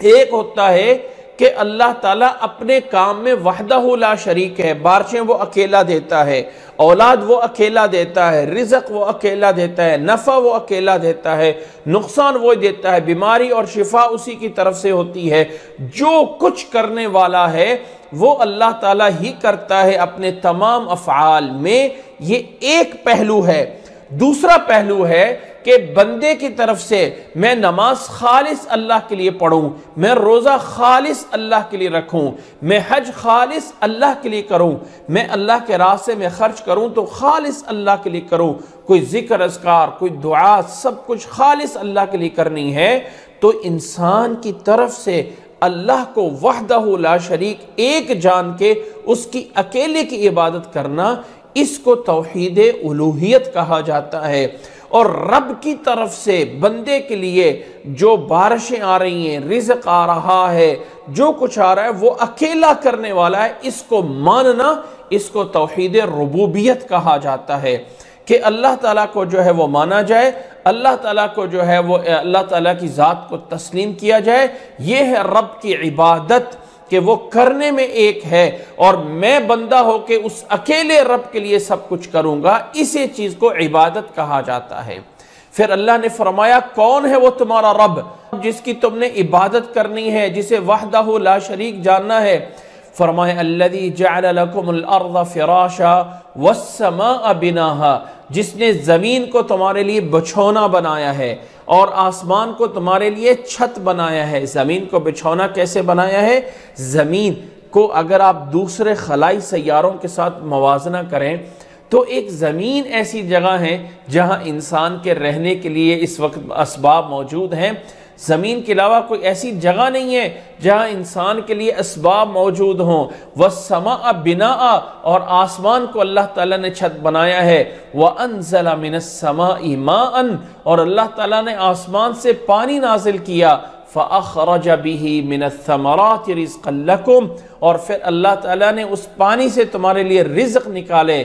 ایک ہوتا ہے کہ اللہ تعالیٰ اپنے کام میں وحدہ لا شریک ہے، بارشیں وہ اکیلا دیتا ہے، اولاد وہ اکیلا دیتا ہے، رزق وہ اکیلا دیتا ہے، نفع وہ اکیلا دیتا ہے، نقصان وہ دیتا ہے، بیماری اور شفا اسی کی طرف سے ہوتی ہے، جو کچھ کرنے والا ہے وہ اللہ تعالیٰ ہی کرتا ہے اپنے تمام افعال میں۔ یہ ایک پہلو ہے۔ دوسرا پہلو ہے کہ بندے کی طرف سے میں نماز خالص اللہ کے لیے پڑھوں، میں روزہ خالص اللہ کے لیے رکھوں، میں حج خالص اللہ کے لیے کروں، میں اللہ کے راستے میں خرچ کروں تو خالص اللہ کے لیے کروں، کوئی ذکر اذکار، کوئی دعا، سب کچھ خالص اللہ کے لیے کرنی ہے۔ تو انسان کی طرف سے اللہ کو وحدہ لا شریک ایک جان کے اس کی اکیلے کی عبادت کرنا، اس کو توحید الوہیت کہا جاتا ہے۔ اور رب کی طرف سے بندے کے لیے جو بارشیں آ رہی ہیں، رزق آ رہا ہے، جو کچھ آ رہا ہے وہ اکیلا کرنے والا ہے، اس کو ماننا، اس کو توحید ربوبیت کہا جاتا ہے کہ اللہ تعالیٰ کو جو ہے وہ مانا جائے، اللہ تعالیٰ کو جو ہے وہ اللہ تعالیٰ کی ذات کو تسلیم کیا جائے۔ یہ ہے رب کی عبادت کہ وہ کرنے میں ایک ہے، اور میں بندہ ہو کے اس اکیلے رب کے لیے سب کچھ کروں گا، اسی چیز کو عبادت کہا جاتا ہے۔ پھر اللہ نے فرمایا کون ہے وہ تمہارا رب جس کی تم نے عبادت کرنی ہے، جسے وحدہ لا شریک جاننا ہے؟ فرمایا الذی جعل لکم الارض فراشا والسماء بناہا، جس نے زمین کو تمہارے لیے بچھونا بنایا ہے اور آسمان کو تمہارے لیے چھت بنایا ہے۔ زمین کو بچھونا کیسے بنایا ہے؟ زمین کو اگر آپ دوسرے خلائی سیاروں کے ساتھ موازنہ کریں تو ایک زمین ایسی جگہ ہے جہاں انسان کے رہنے کے لیے اس وقت اسباب موجود ہیں۔ زمین کے علاوہ کوئی ایسی جگہ نہیں ہے جہاں انسان کے لیے اسباب موجود ہوں۔ وَالسَّمَاءَ بِنَاءً، اور آسمان کو اللہ تعالیٰ نے چھت بنایا ہے۔ وَأَنزَلَ مِنَ السَّمَاءِ مَاءً، اور اللہ تعالیٰ نے آسمان سے پانی نازل کیا۔ فَأَخْرَجَ بِهِ مِنَ الثَّمَرَاتِ رِزْقًا لَكُمْ، اور پھر اللہ تعالیٰ نے اس پانی سے تمہارے لیے رزق نکالے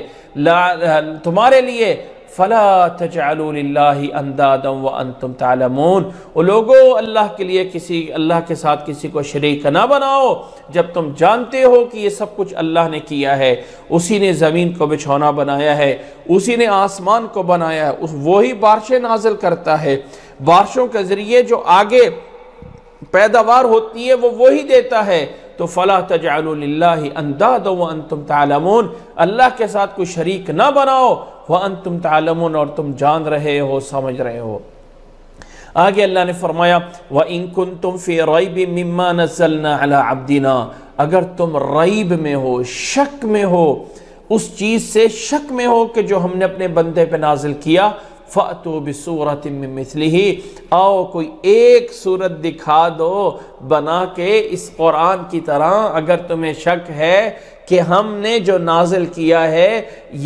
تمہارے لیے۔ فَلَا تَجْعَلُوا لِلَّهِ أَنْدَادًا وَأَنْتُمْ تَعْلَمُونَ، او لوگو اللہ کے لیے اللہ کے ساتھ کسی کو شریک نہ بناؤ جب تم جانتے ہو کہ یہ سب کچھ اللہ نے کیا ہے۔ اسی نے زمین کو بچھونا بنایا ہے، اسی نے آسمان کو بنایا ہے، وہی بارشیں نازل کرتا ہے، بارشوں کے ذریعے جو آگے پیداوار ہوتی ہے وہ وہی دیتا ہے۔ تو فَلَا تَجْعَلُوا لِلَّهِ أَنْدَادًا وَأَنْتُمْ تَعْلَمُونَ، اللہ کے ساتھ کوئی شریک نہ بناؤ، وَأَنْتُمْ تَعْلَمُونَ، اور تم جان رہے ہو، سمجھ رہے ہو۔ آگے اللہ نے فرمایا وَإِن كُنتُمْ فِي رَيْبٍ مِّمَّا نَزَّلْنَا عَلَىٰ عَبْدِنَا، اگر تم ریب میں ہو، شک میں ہو، اس چیز سے شک میں ہو کہ جو ہم نے اپنے بندے پہ نازل کیا، فَأْتُوا بِسُورَةٍ مِّن مِّثْلِهِ، آؤ کوئی ایک صورت دکھا دو بنا کے اس قرآن کی طرح۔ اگر تمہیں شک ہے کہ ہم نے جو نازل کیا ہے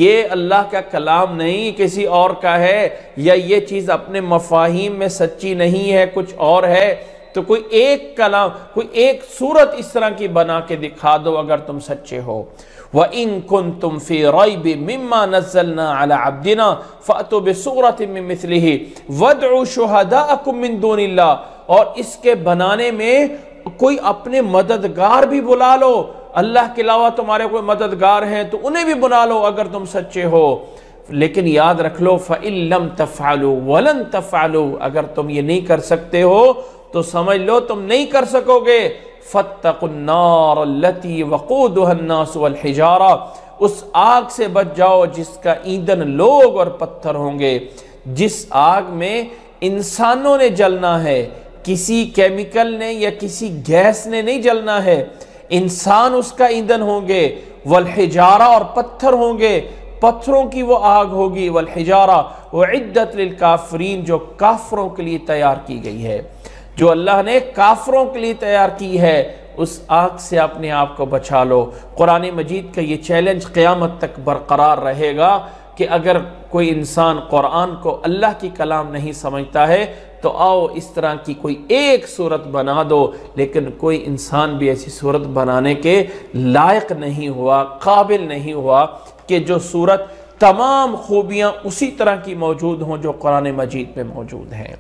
یہ اللہ کا کلام نہیں کسی اور کا ہے، یا یہ چیز اپنے مفاہیم میں سچی نہیں ہے، کچھ اور ہے، تو کوئی ایک کلام، کوئی ایک صورت اس طرح کی بنا کے دکھا دو اگر تم سچے ہو۔ وَإِن كُنتُمْ فِي رَيْبٍ مِّمَّا نَزَّلْنَا عَلَىٰ عَبْدِنَا فَأْتُوا بِسُورَةٍ مِّن مِّثْلِهِ وَادْعُوا شُهَدَاءَكُم مِّن دُونِ اللَّهِ، اور اس کے بنانے میں کوئی اپنے مددگار بھی بلا لو، اللہ کے علاوہ تمہارے کوئی مددگار ہیں تو انہیں بھی بنا لو اگر تم سچے ہو۔ لیکن یاد رکھ لو فَإِن لَّمْ تَفْعَلُوا وَلَن تَفْعَلُوا، اگر تم یہ نہیں کر سکتے ہو تو سمجھ لو تم نہیں کر سکو گے۔ فَاتَّقُوا النَّارَ الَّتِي وَقُودُهَا النَّاسُ وَالْحِجَارَةُ، اس آگ سے بچ جاؤ جس کا ایندھن لوگ اور پتھر ہوں گے، جس آگ میں انسانوں نے جلنا ہے، کسی کیمیکل نے یا کسی گیس نے نہیں جلنا ہے، انسان اس کا ایندھن ہوں گے، والحجارہ، اور پتھر ہوں گے۔ پتھروں کی وہ آگ ہوگی، والحجارہ اعدت للکافرین، جو کافروں کے لیے تیار کی گئی ہے، جو اللہ نے کافروں کے لیے تیار کی ہے، اس آگ سے اپنے آپ کو بچا لو۔ قرآن مجید کا یہ چیلنج قیامت تک برقرار رہے گا کہ اگر کوئی انسان قرآن کو اللہ کی کلام نہیں سمجھتا ہے تو آؤ اس طرح کی کوئی ایک صورت بنا دو، لیکن کوئی انسان بھی ایسی صورت بنانے کے لائق نہیں ہوا، قابل نہیں ہوا کہ جو صورت تمام خوبیاں اسی طرح کی موجود ہوں جو قرآن مجید میں موجود ہیں۔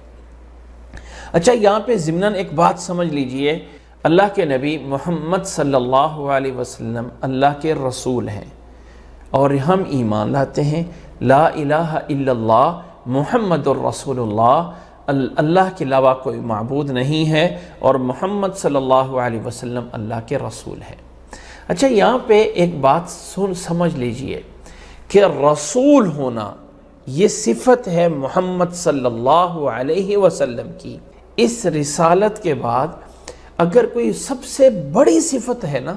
اچھا، یہاں پہ ضمناً ایک بات سمجھ لیجئے، اللہ کے نبی محمد صلی اللہ علیہ وسلم اللہ کے رسول ہیں، اور ہم ایمان لاتے ہیں لا الہ الا اللہ محمد الرسول اللہ، اللہ کے علاوہ کوئی معبود نہیں ہے، اور محمد صلی اللہ علیہ وسلم اللہ کے رسول ہیں۔ اچھا، یہاں پہ ایک بات سمجھ لیجئے کہ رسول ہونا یہ صفت ہے محمد صلی اللہ علیہ وسلم کی۔ اس رسالت کے بعد اگر کوئی سب سے بڑی صفت ہے نا،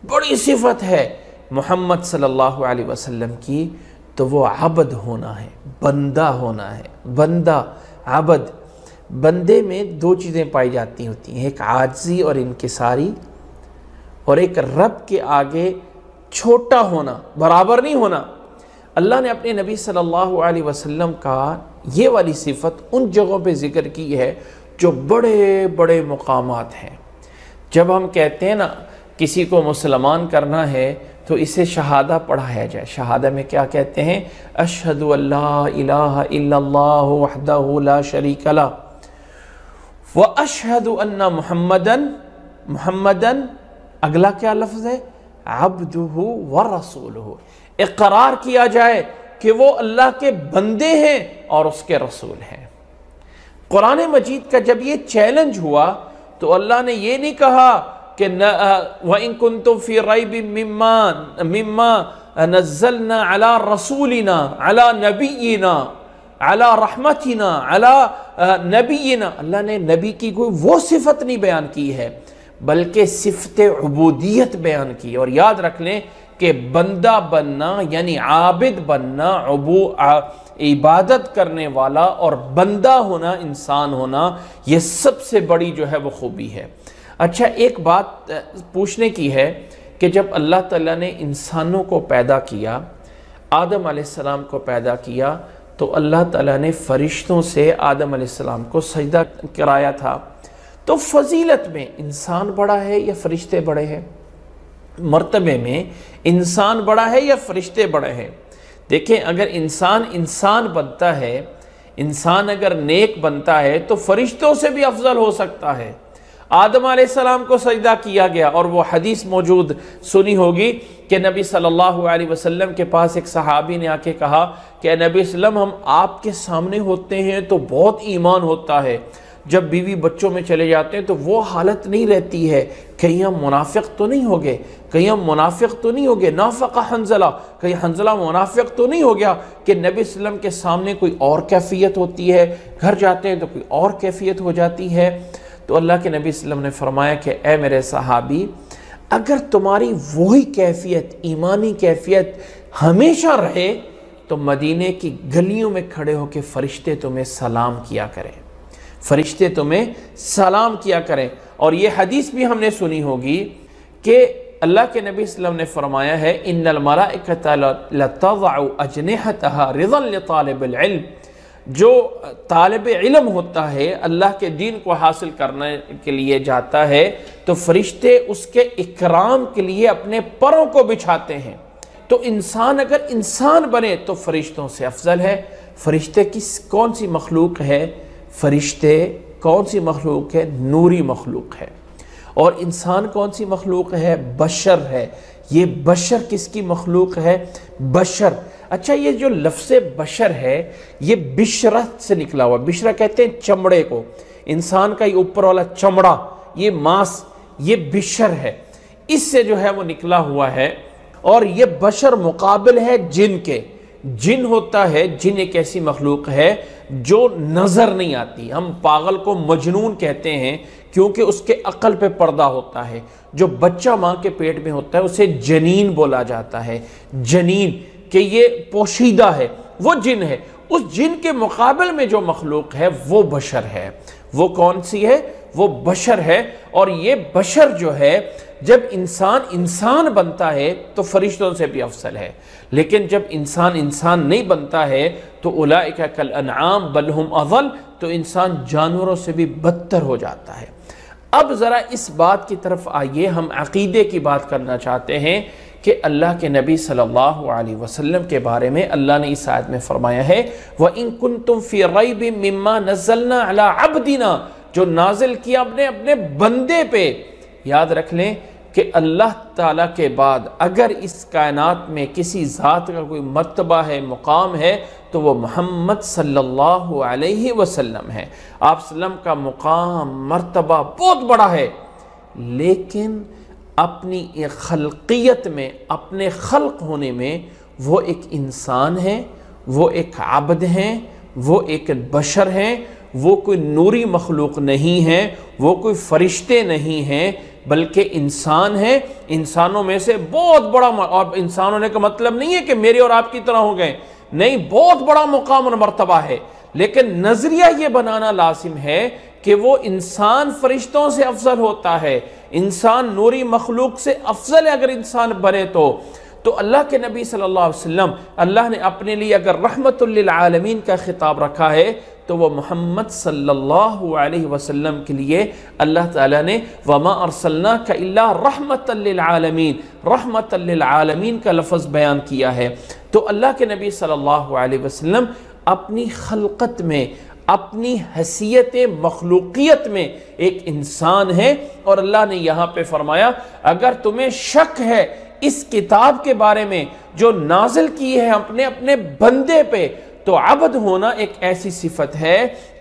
بڑی صفت ہے محمد صلی اللہ علیہ وسلم کی، تو وہ عبد ہونا ہے، بندہ ہونا ہے۔ بندہ، عبد، بندے میں دو چیزیں پائی جاتی ہوتی ہیں، ایک عاجزی اور انکساری، اور ایک رب کے آگے چھوٹا ہونا، برابر نہیں ہونا۔ اللہ نے اپنے نبی صلی اللہ علیہ وسلم کا یہ والی صفت ان جگہوں پہ ذکر کی ہے جو بڑے بڑے مقامات ہیں۔ جب ہم کہتے ہیں نا کسی کو مسلمان کرنا ہے تو اسے شہادہ پڑھایا جائے، شہادہ میں کیا کہتے ہیں؟ اشہد ان لا الہ الا اللہ وحدہ لا شریک لہ واشہد ان محمدن اگلا کیا لفظ ہے؟ عبدہ ورسولہ۔ اقرار کیا جائے کہ وہ اللہ کے بندے ہیں اور اس کے رسول ہیں۔ قرآن مجید کا جب یہ چیلنج ہوا تو اللہ نے یہ نہیں کہا کہ وَإِن كُنتُمْ فِي رَيْبٍ مِّمَّا نَزَّلْنَا عَلَىٰ رَسُولِنَا عَلَىٰ نَبِيِّنَا عَلَىٰ رَحْمَتِنَا عَلَىٰ نَبِيِّنَا۔ اللہ نے نبی کی کوئی وہ صفت نہیں بیان کی ہے، بلکہ صفت عبودیت بیان کی۔ اور یاد رکھ لیں کہ بندہ بننا یعنی عابد بننا، عبادت کرنے والا اور بندہ ہونا، انسان ہونا، یہ سب سے بڑی جو ہے وہ خوبی ہے۔ اچھا، ایک بات پوچھنے کی ہے کہ جب اللہ تعالیٰ نے انسانوں کو پیدا کیا، آدم علیہ السلام کو پیدا کیا، تو اللہ تعالیٰ نے فرشتوں سے آدم علیہ السلام کو سجدہ کرایا تھا۔ تو فضیلت میں انسان بڑا ہے یا فرشتے بڑے ہیں؟ مرتبے میں انسان بڑا ہے یا فرشتے بڑے ہیں؟ دیکھیں، اگر انسان بنتا ہے، انسان اگر نیک بنتا ہے تو فرشتوں سے بھی افضل ہو سکتا ہے۔ آدم علیہ السلام کو سجدہ کیا گیا، اور وہ حدیث موجود سنی ہوگی کہ نبی صلی اللہ علیہ وسلم کے پاس ایک صحابی نے آ کے کہا کہ نبی صلی اللہ علیہ وسلم، ہم آپ کے سامنے ہوتے ہیں تو بہت ایمان ہوتا ہے، جب بیوی بچوں میں چلے جاتے ہیں تو وہ حالت نہیں رہتی ہے، کہیں ہم منافق تو نہیں ہو گئے، کہیں ہم منافق تو نہیں ہو گئے، نافق حنظلہ، کہیں حنظلہ منافق تو نہیں ہو گیا کہ نبی صلی اللہ علیہ وسلم کے سامنے کوئی اور کیفیت ہوتی ہے، گھر جاتے ہیں تو کوئی اور کیفیت ہو جاتی ہے۔ تو اللہ کے نبی صلی اللہ علیہ وسلم نے فرمایا کہ اے میرے صحابی، اگر تمہاری وہی کیفیت، ایمانی کیفیت ہمیشہ رہے تو مدینے کی گلیوں میں کھڑے ہو کے فرشتے تمہیں سلام کیا کریں، فرشتے تمہیں سلام کیا کریں۔ اور یہ حدیث بھی ہم نے سنی ہوگی کہ اللہ کے نبی صلی اللہ علیہ وسلم نے فرمایا ہے ان الملائکۃ لتضع اجنحتها رضا لطالب العلم، جو طالب علم ہوتا ہے، اللہ کے دین کو حاصل کرنے کے لیے جاتا ہے، تو فرشتے اس کے اکرام کے لیے اپنے پروں کو بچھاتے ہیں۔ تو انسان اگر انسان بنے تو فرشتوں سے افضل ہے۔ فرشتے کون سی مخلوق ہے؟ فرشتے کون سی مخلوق ہے؟ نوری مخلوق ہے۔ اور انسان کون سی مخلوق ہے؟ بشر ہے۔ یہ بشر کس کی مخلوق ہے؟ بشر۔ اچھا، یہ جو لفظ بشر ہے یہ بشرت سے نکلا ہوا، بشرہ کہتے ہیں چمڑے کو، انسان کا یہ اوپر والا چمڑا، یہ ماس، یہ بشر ہے، اس سے جو ہے وہ نکلا ہوا ہے۔ اور یہ بشر مقابل ہے جن کے۔ جن ہوتا ہے، جن ایک ایسی مخلوق ہے جو نظر نہیں آتی۔ ہم پاگل کو مجنون کہتے ہیں کیونکہ اس کے عقل پہ پردہ ہوتا ہے۔ جو بچہ ماں کے پیٹ میں ہوتا ہے اسے جنین بولا جاتا ہے۔ جنین کہ یہ پوشیدہ ہے، وہ جن ہے، اس جن کے مقابل میں جو مخلوق ہے وہ بشر ہے۔ وہ کون سی ہے؟ وہ بشر ہے۔ اور یہ بشر جو ہے جب انسان بنتا ہے تو فرشتوں سے بھی افضل ہے، لیکن جب انسان نہیں بنتا ہے تو اولئک کالانعام بل ہم اضل، تو انسان جانوروں سے بھی بدتر ہو جاتا ہے۔ اب ذرا اس بات کی طرف آئیے، ہم عقیدے کی بات کرنا چاہتے ہیں کہ اللہ کے نبی صلی اللہ علیہ وسلم کے بارے میں اللہ نے اس آیت میں فرمایا ہے وَإِن كُنتُمْ فِي رَيْبٍ مِّمَّا نَزَّلْنَا عَلَىٰ عَبْدِنَا، جو نازل کیا اپنے بندے پہ۔ یاد رکھ لیں کہ اللہ تعالیٰ کے بعد اگر اس کائنات میں کسی ذات کا کوئی مرتبہ ہے، مقام ہے، تو وہ محمد صلی اللہ علیہ وسلم ہے۔ آپ صلی اللہ علیہ وسلم کا مقام، مرتبہ بہت بڑا ہے، لیکن اپنی خلقیت میں، اپنے خلق ہونے میں وہ ایک انسان ہے، وہ ایک عبد ہیں، وہ ایک بشر ہیں، وہ کوئی نوری مخلوق نہیں ہے، وہ کوئی فرشتے نہیں ہیں، بلکہ انسان ہے۔ انسانوں میں سے بہت بڑا، اور انسان ہونے کا مطلب نہیں ہے کہ میرے اور آپ کی طرح ہو گئے، نہیں، بہت بڑا مقام اور مرتبہ ہے، لیکن نظریہ یہ بنانا لازم ہے کہ وہ انسان فرشتوں سے افضل ہوتا ہے، انسان نوری مخلوق سے افضل ہے۔ اگر انسان بنے تو اللہ کے نبی صلی اللہ علیہ وسلم، اللہ نے اپنے لیے اگر رحمت للعالمین کا خطاب رکھا ہے تو وہ محمد صلی اللہ علیہ وسلم کے لیے اللہ تعالیٰ نے وَمَا أَرْسَلْنَاكَ إِلَّا رَحْمَةً لِلْعَالَمِينَ، رحمت للعالمین کا لفظ بیان کیا ہے۔ تو اللہ کے نبی صلی اللہ علیہ وسلم اپنی خلقت میں، اپنی حیثیت مخلوقیت میں ایک انسان ہے، اور اللہ نے یہاں پہ فرمایا اگر تمہیں شک ہے اس کتاب کے بارے میں جو نازل کی ہے اپنے بندے پہ، تو عبد ہونا ایک ایسی صفت ہے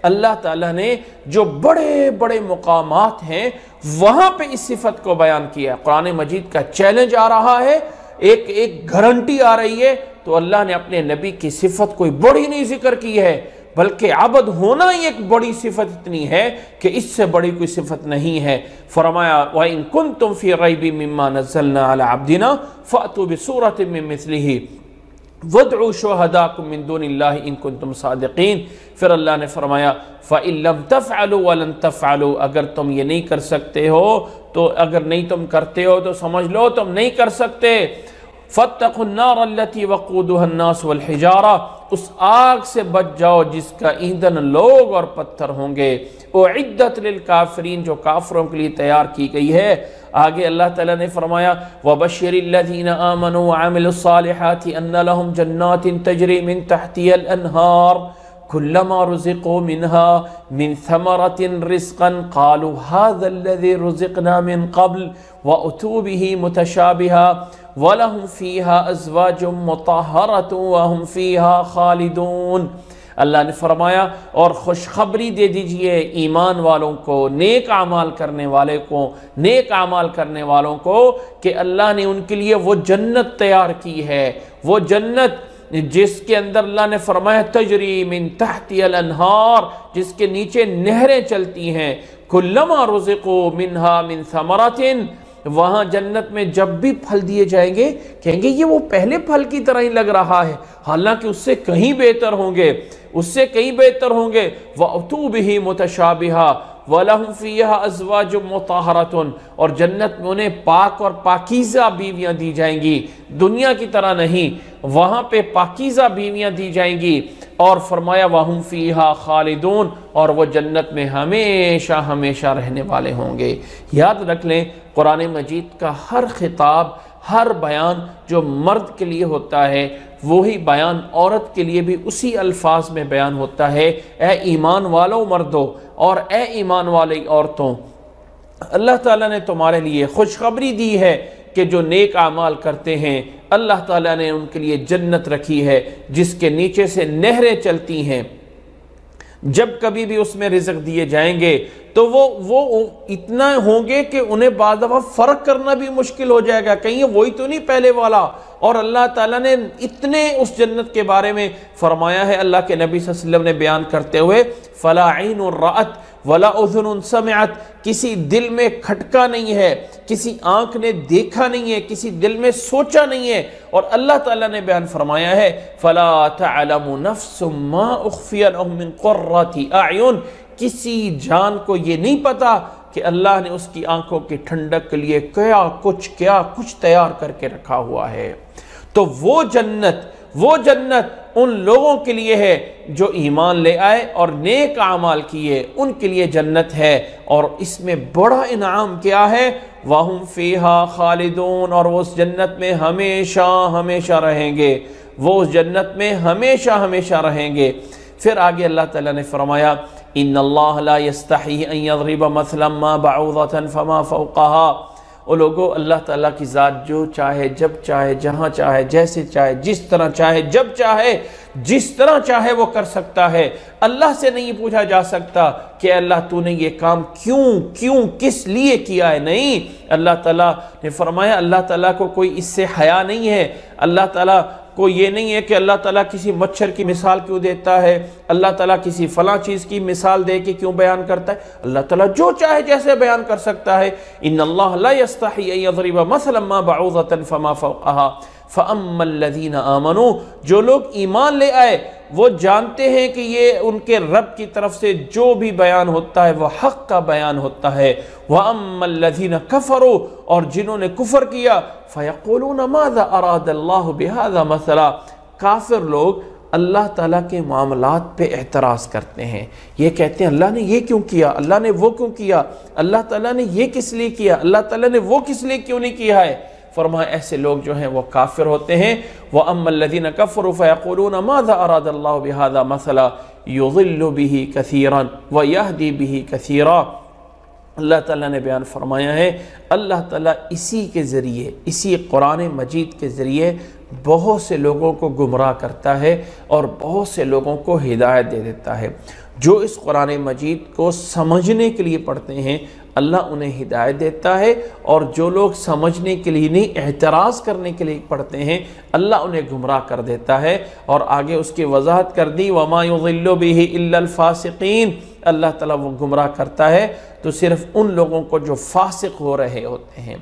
اللہ تعالیٰ نے جو بڑے بڑے مقامات ہیں وہاں پہ اس صفت کو بیان کیا ہے۔ قرآن مجید کا چیلنج آ رہا ہے، ایک گارنٹی آ رہی ہے، تو اللہ نے اپنے نبی کی صفت کوئی بڑی نہیں ذکر کی ہے، بلکہ عبد ہونا ہی ایک بڑی صفت اتنی ہے کہ اس سے بڑی کوئی صفت نہیں ہے۔ فرمایا وَإِن كُنتُمْ فِي رَيْبٍ مِّمَّا نَزَّلْنَا عَلَىٰ عَبْدِنَا فَأْتُوا بِسُورَةٍ مِّن مِّثْلِهِ وَادْعُوا شُهَدَاءَكُم مِّن دُونِ اللَّهِ إِن كُنتُمْ صَادِقِينَ۔ پھر اللہ نے فرمایا فَإِن لَّمْ تَفْعَلُوا وَلَن تَفْعَلُوا، اگر تم یہ نہیں کر سکتے ہو تو، اگر نہیں تم کرتے ہو تو سمجھ لو تم نہیں کر سکتے۔ فَاتَّقُوا النَّارَ الَّتِي وَقُودُهَا النَّاسُ وَالْحِجَارَةُ، اس آگ سے بچ جاؤ جس کا ایندھن لوگ اور پتھر ہوں گے۔ اعدت للکافرین، جو کافروں کے لیے تیار کی گئی ہے۔ آگے اللہ تعالیٰ نے فرمایا وَبَشِّرِ الَّذِينَ آمَنُوا وَعَمِلُوا الصَّالِحَاتِ أَنَّ لَهُمْ جَنَّاتٍ تَجْرِي مِن تَحْتِهَا الْأَنْهَارُ كُلَّمَا رُزِقُوا مِنْهَا مِنْ ثَمَرَةٍ رِزْقًا قَالُوا هَذَا الَّذِي رُزِقْنَا مِنْ قَبْلُ وَأُتُوا بِهِ مُتَشَابِهًا وَلَهُمْ فِيهَا أَزْوَاجٌ مُطَهَّرَةٌ وَهُمْ فِيهَا خَالِدُونَ۔ اللہ نے فرمایا اور خوشخبری دے دیجئے ایمان والوں کو، نیک اعمال کرنے والے کو، نیک اعمال کرنے والوں کو، کہ اللہ نے ان کے لیے وہ جنت تیار کی ہے، وہ جنت جس کے اندر اللہ نے فرمایا تجری من تحتی الانہار، جس کے نیچے نہریں چلتی ہیں۔ کلما رزقوا منہا من ثمرات، وہاں جنت میں جب بھی پھل دیے جائیں گے کہیں گے یہ وہ پہلے پھل کی طرح ہی لگ رہا ہے، حالانکہ اس سے کہیں بہتر ہوں گے، اس سے کہیں بہتر ہوں گے۔ وَأْتُوا بِهِ مُتَشَابِهًا وَلَهُمْ فِيهَا أَزْوَاجٌ مُطَهَّرَةٌ، اور جنت میں انہیں پاک اور پاکیزہ بیویاں دی جائیں گی، دنیا کی طرح نہیں، وہاں پہ پاکیزہ بیویاں دی جائیں گی۔ اور فرمایا وَهُمْ فِيهَا خَالِدُونَ، اور وہ جنت میں ہمیشہ ہمیشہ رہنے والے ہوں گے۔ یاد رکھ لیں قرآن مجید کا ہر خطاب، ہر بیان جو مرد کے لیے ہوتا ہے وہی بیان عورت کے لیے بھی اسی الفاظ میں بیان ہوتا ہے۔ اے ایمان والو مردوں اور اے ایمان والی عورتوں، اللہ تعالیٰ نے تمہارے لیے خوشخبری دی ہے کہ جو نیک اعمال کرتے ہیں اللہ تعالیٰ نے ان کے لیے جنت رکھی ہے جس کے نیچے سے نہریں چلتی ہیں، جب کبھی بھی اس میں رزق دیے جائیں گے تو وہ اتنا ہوں گے کہ انہیں بعض دفعہ فرق کرنا بھی مشکل ہو جائے گا، کہیں وہی تو نہیں پہلے والا۔ اور اللہ تعالیٰ نے اتنے اس جنت کے بارے میں فرمایا ہے، اللہ کے نبی صلی اللہ علیہ وسلم نے بیان کرتے ہوئے، فَلَا عَيْنٌ رَأَتْ وَلَا أُذُنٌ سَمِعَتْ، کسی دل میں کھٹکا نہیں ہے، کسی آنکھ نے دیکھا نہیں ہے، کسی دل میں سوچا نہیں ہے۔ اور اللہ تعالیٰ نے بیان فرمایا ہے فَلَا تَعْلَمُ نَفْسٌ مَا أُخْفِيَ لَهُم مِّن قُرَّةِ أَعْيُنٍ، کسی جان کو یہ نہیں پتا کہ اللہ نے اس کی آنکھوں کی ٹھنڈک کے لیے کیا کچھ تیار کر کے رکھا ہوا ہے۔ تو وہ جنت ان لوگوں کے لیے ہے جو ایمان لے آئے اور نیک اعمال کیے، ان کے لیے جنت ہے۔ اور اس میں بڑا انعام کیا ہے؟ وَهُمْ فِيهَا خَالِدُونَ، اور وہ اس جنت میں ہمیشہ رہیں گے، وہ اس جنت میں ہمیشہ رہیں گے۔ پھر آگے اللہ تعالیٰ نے فرمایا إِنَّ اللَّهَ لَا يَسْتَحْيِي أَن يَضْرِبَ مَثْلًا مَا بَعُوضَةً فَمَا فَوْقَهَا، وہ لوگوں اللہ تعالیٰ کی ذات جو چاہے، جب چاہے، جہاں چاہے، جیسے چاہے، جس طرح چاہے، جب چاہے، جس طرح چاہے وہ کر سکتا ہے۔ اللہ سے نہیں پوچھا جا سکتا کہ اللہ تو نے یہ کام کیوں کس لیے کیا ہے، نہیں۔ اللہ تعالیٰ نے فرمایا اللہ تعالیٰ کو کوئی اس سے حیا نہیں ہے، اللہ تعالیٰ کو یہ نہیں ہے کہ اللہ تعالیٰ کسی مچھر کی مثال کیوں دیتا ہے، اللہ تعالیٰ کسی فلاں چیز کی مثال دے کے کیوں بیان کرتا ہے، اللہ تعالیٰ جو چاہے جیسے بیان کر سکتا ہے۔ ان اللہ لا یستحی ان یضرب مثلا ما بعوضۃ فما فوقها فاما الذین آمنوا، جو لوگ ایمان لے آئے وہ جانتے ہیں کہ یہ ان کے رب کی طرف سے جو بھی بیان ہوتا ہے وہ حق کا بیان ہوتا ہے۔ وَأَمَّا الَّذِينَ كَفَرُوا، اور جنہوں نے کفر کیا، فَيَقُولُونَ مَاذَا أَرَادَ اللَّهُ بِهَذَا مَثَلًا، کافر لوگ اللہ تعالیٰ کے معاملات پہ اعتراض کرتے ہیں، یہ کہتے ہیں اللہ نے یہ کیوں کیا، اللہ نے وہ کیوں کیا، اللہ تعالیٰ نے یہ کس لیے کیا، اللہ تعالیٰ نے وہ کس لیے کیوں نہیں کیا ہے۔ فرمایا ایسے لوگ جو ہیں وہ کافر ہوتے ہیں۔ وَأَمَّا الَّذِينَ كَفَرُوا فَيَقُولُونَ مَاذَا أَرَادَ اللَّهُ بِهَذَا مَثَلًا يُضِلُّ بِهِ كَثِيرًا وَيَهْدِي بِهِ كَثِيرًا۔ اللہ تعالیٰ نے بیان فرمایا ہے اللہ تعالیٰ اسی کے ذریعے، اسی قرآن مجید کے ذریعے بہت سے لوگوں کو گمراہ کرتا ہے اور بہت سے لوگوں کو ہدایت دے دیتا ہے۔ جو اس قرآن مجید کو سمجھنے کے لیے پڑھتے ہیں اللہ انہیں ہدایت دیتا ہے، اور جو لوگ سمجھنے کے لیے نہیں اعتراض کرنے کے لیے پڑھتے ہیں اللہ انہیں گمراہ کر دیتا ہے۔ اور آگے اس کی وضاحت کر دی وَمَا يُضِلُّ بِهِ إِلَّا الْفَاسِقِينَ، اللہ تعالیٰ وہ گمراہ کرتا ہے تو صرف ان لوگوں کو جو فاسق ہو رہے ہوتے ہیں۔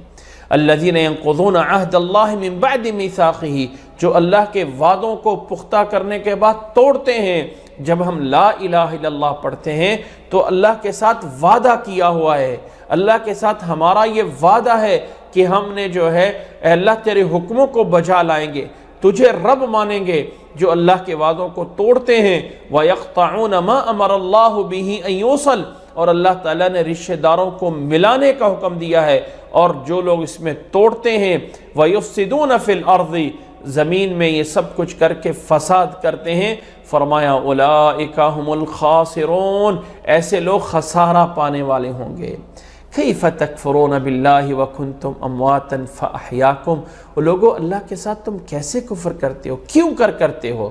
الذین ينقضون عہد اللہ من بعد میثاقہ، جو اللہ کے وعدوں کو پختہ کرنے کے بعد توڑتے ہیں۔ جب ہم لا الہ الا اللہ پڑھتے ہیں تو اللہ کے ساتھ وعدہ کیا ہوا ہے، اللہ کے ساتھ ہمارا یہ وعدہ ہے کہ ہم نے جو ہے اے اللہ تیرے حکموں کو بجا لائیں گے، تجھے رب مانیں گے۔ جو اللہ کے وعدوں کو توڑتے ہیں وَيَقْطَعُونَ مَا أَمَرَ اللَّهُ بِهِ أَن يُوصَلَ، اور اللہ تعالیٰ نے رشتہ داروں کو ملانے کا حکم دیا ہے، اور جو لوگ اس میں توڑتے ہیں وَيُفْسِدُونَ فِي الْأَرْضِ، زمین میں یہ سب کچھ کر کے فساد کرتے ہیں، فرمایا اولئک ھم الخاسرون، ایسے لوگ خسارہ پانے والے ہوں گے۔ کیف تکفرون باللہ وکنتم امواتا فاحیاکم، لوگو اللہ کے ساتھ تم کیسے کفر کرتے ہو، کیوں کرتے ہو؟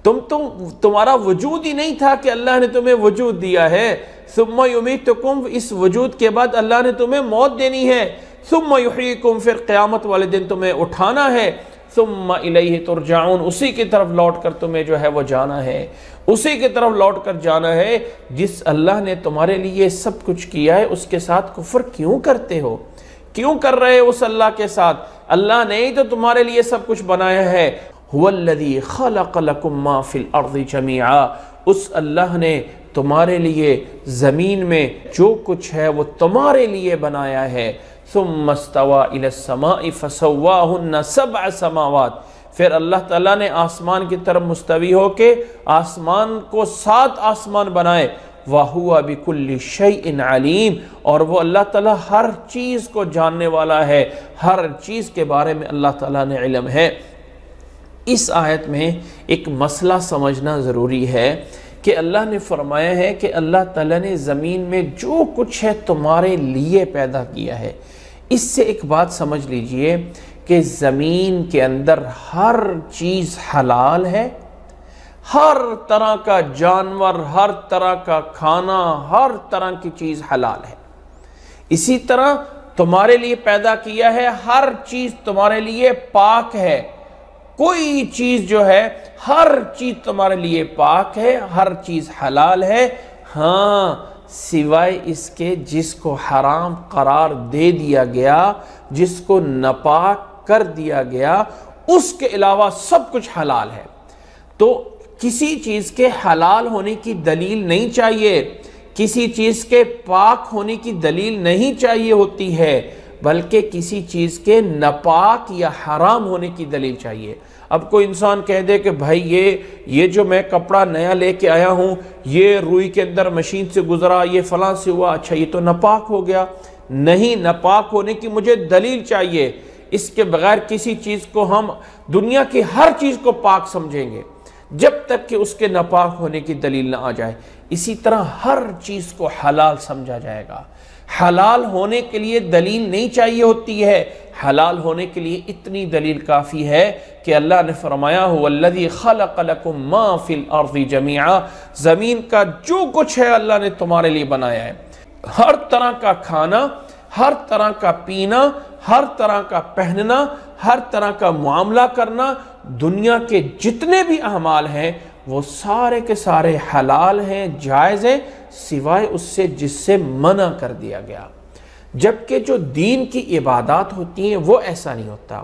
تمہارا وجود ہی نہیں تھا کہ اللہ نے تمہیں وجود دیا ہے۔ ثم یمیتکم، اس وجود کے بعد اللہ نے تمہیں موت دینی ہے۔ ثم یحییکم، پھر قیامت والے دن تمہیں اٹھانا ہے۔ ثم الیہ ترجعون، اسی کی طرف لوٹ کر تمہیں جو ہے وہ جانا ہے، اسی کی طرف لوٹ کر جانا ہے۔ جس اللہ نے تمہارے لیے سب کچھ کیا ہے اس کے ساتھ کفر کیوں کرتے ہو، کیوں کر رہے ہو اس اللہ کے ساتھ؟ اللہ نے ہی تو تمہارے لیے سب کچھ بنایا ہے۔ هو الذی خلق لکم ما فی الارض جمیعا، اس اللہ نے تمہارے لیے زمین میں جو کچھ ہے وہ تمہارے لیے بنایا ہے۔ ثم استوى الى السماء فسواهن 7 سماوات، پھر اللہ تعالیٰ نے آسمان کی طرف مستوی ہو کے آسمان کو 7 آسمان بنائے۔ وَهُوَ بِكُلِّ شَيْءٍ عَلِيمٌ، اور وہ اللہ تعالیٰ ہر چیز کو جاننے والا ہے، ہر چیز کے بارے میں اللہ تعالیٰ نے علم ہے۔ اس آیت میں ایک مسئلہ سمجھنا ضروری ہے کہ اللہ نے فرمایا ہے کہ اللہ تعالیٰ نے زمین میں جو کچھ ہے تمہارے لیے پیدا کیا ہے۔ اس سے ایک بات سمجھ لیجئے کہ زمین کے اندر ہر چیز حلال ہے، ہر طرح کا جانور، ہر طرح کا کھانا، ہر طرح کی چیز حلال ہے۔ اسی طرح تمہارے لیے پیدا کیا ہے، ہر چیز تمہارے لیے پاک ہے۔ کوئی چیز جو ہے، ہر چیز تمہارے لیے پاک ہے، ہر چیز حلال ہے، ہاں سوائے اس کے جس کو حرام قرار دے دیا گیا، جس کو ناپاک کر دیا گیا، اس کے علاوہ سب کچھ حلال ہے۔ تو کسی چیز کے حلال ہونے کی دلیل نہیں چاہیے، کسی چیز کے پاک ہونے کی دلیل نہیں چاہیے ہوتی ہے، بلکہ کسی چیز کے ناپاک یا حرام ہونے کی دلیل چاہیے۔ اب کوئی انسان کہہ دے کہ بھائی یہ جو میں کپڑا نیا لے کے آیا ہوں، یہ روئی کے اندر مشین سے گزرا، یہ فلاں سے ہوا، اچھا یہ تو ناپاک ہو گیا۔ نہیں، ناپاک ہونے کی مجھے دلیل چاہیے۔ اس کے بغیر کسی چیز کو ہم دنیا کی ہر چیز کو پاک سمجھیں گے جب تک کہ اس کے ناپاک ہونے کی دلیل نہ آ جائے۔ اسی طرح ہر چیز کو حلال سمجھا جائے گا۔ حلال ہونے کے لیے دلیل نہیں چاہیے ہوتی ہے، حلال ہونے کے لیے اتنی دلیل کافی ہے کہ اللہ نے فرمایا هو الذی خلق لکم ما فی الارض جمیعا، زمین کا جو کچھ ہے اللہ نے تمہارے لیے بنایا ہے۔ ہر طرح کا کھانا، ہر طرح کا پینا، ہر طرح کا پہننا، ہر طرح کا معاملہ کرنا، دنیا کے جتنے بھی اعمال ہیں وہ سارے کے سارے حلال ہیں، جائز ہیں، سوائے اس سے جس سے منع کر دیا گیا۔ جبکہ جو دین کی عبادات ہوتی ہیں وہ ایسا نہیں ہوتا۔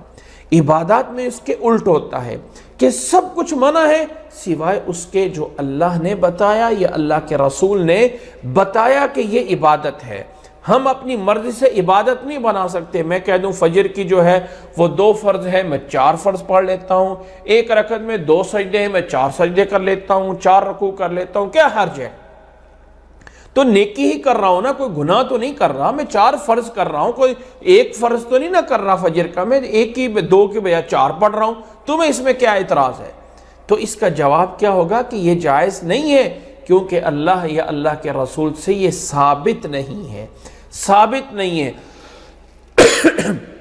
عبادات میں اس کے الٹ ہوتا ہے کہ سب کچھ منع ہے سوائے اس کے جو اللہ نے بتایا یا اللہ کے رسول نے بتایا کہ یہ عبادت ہے۔ ہم اپنی مرضی سے عبادت نہیں بنا سکتے۔ میں کہہ دوں فجر کی جو ہے وہ 2 فرض ہے، میں 4 فرض پڑھ لیتا ہوں، ایک رکعت میں 2 سجدے ہیں، میں 4 سجدے کر لیتا ہوں، 4 رکوع کر لیتا ہوں، کیا حرج ہے؟ تو نیکی ہی کر رہا ہوں نا، کوئی گناہ تو نہیں کر رہا۔ میں 4 فرض کر رہا ہوں، کوئی ایک فرض تو نہیں نہ کر رہا فجر کا، میں ایک کی 2 کی بجائے 4 پڑھ رہا ہوں، تمہیں اس میں کیا اعتراض ہے؟ تو اس کا جواب کیا ہوگا کہ یہ جائز نہیں ہے، کیونکہ اللہ یا اللہ کے رسول سے یہ ثابت نہیں ہے، ثابت نہیں ہے۔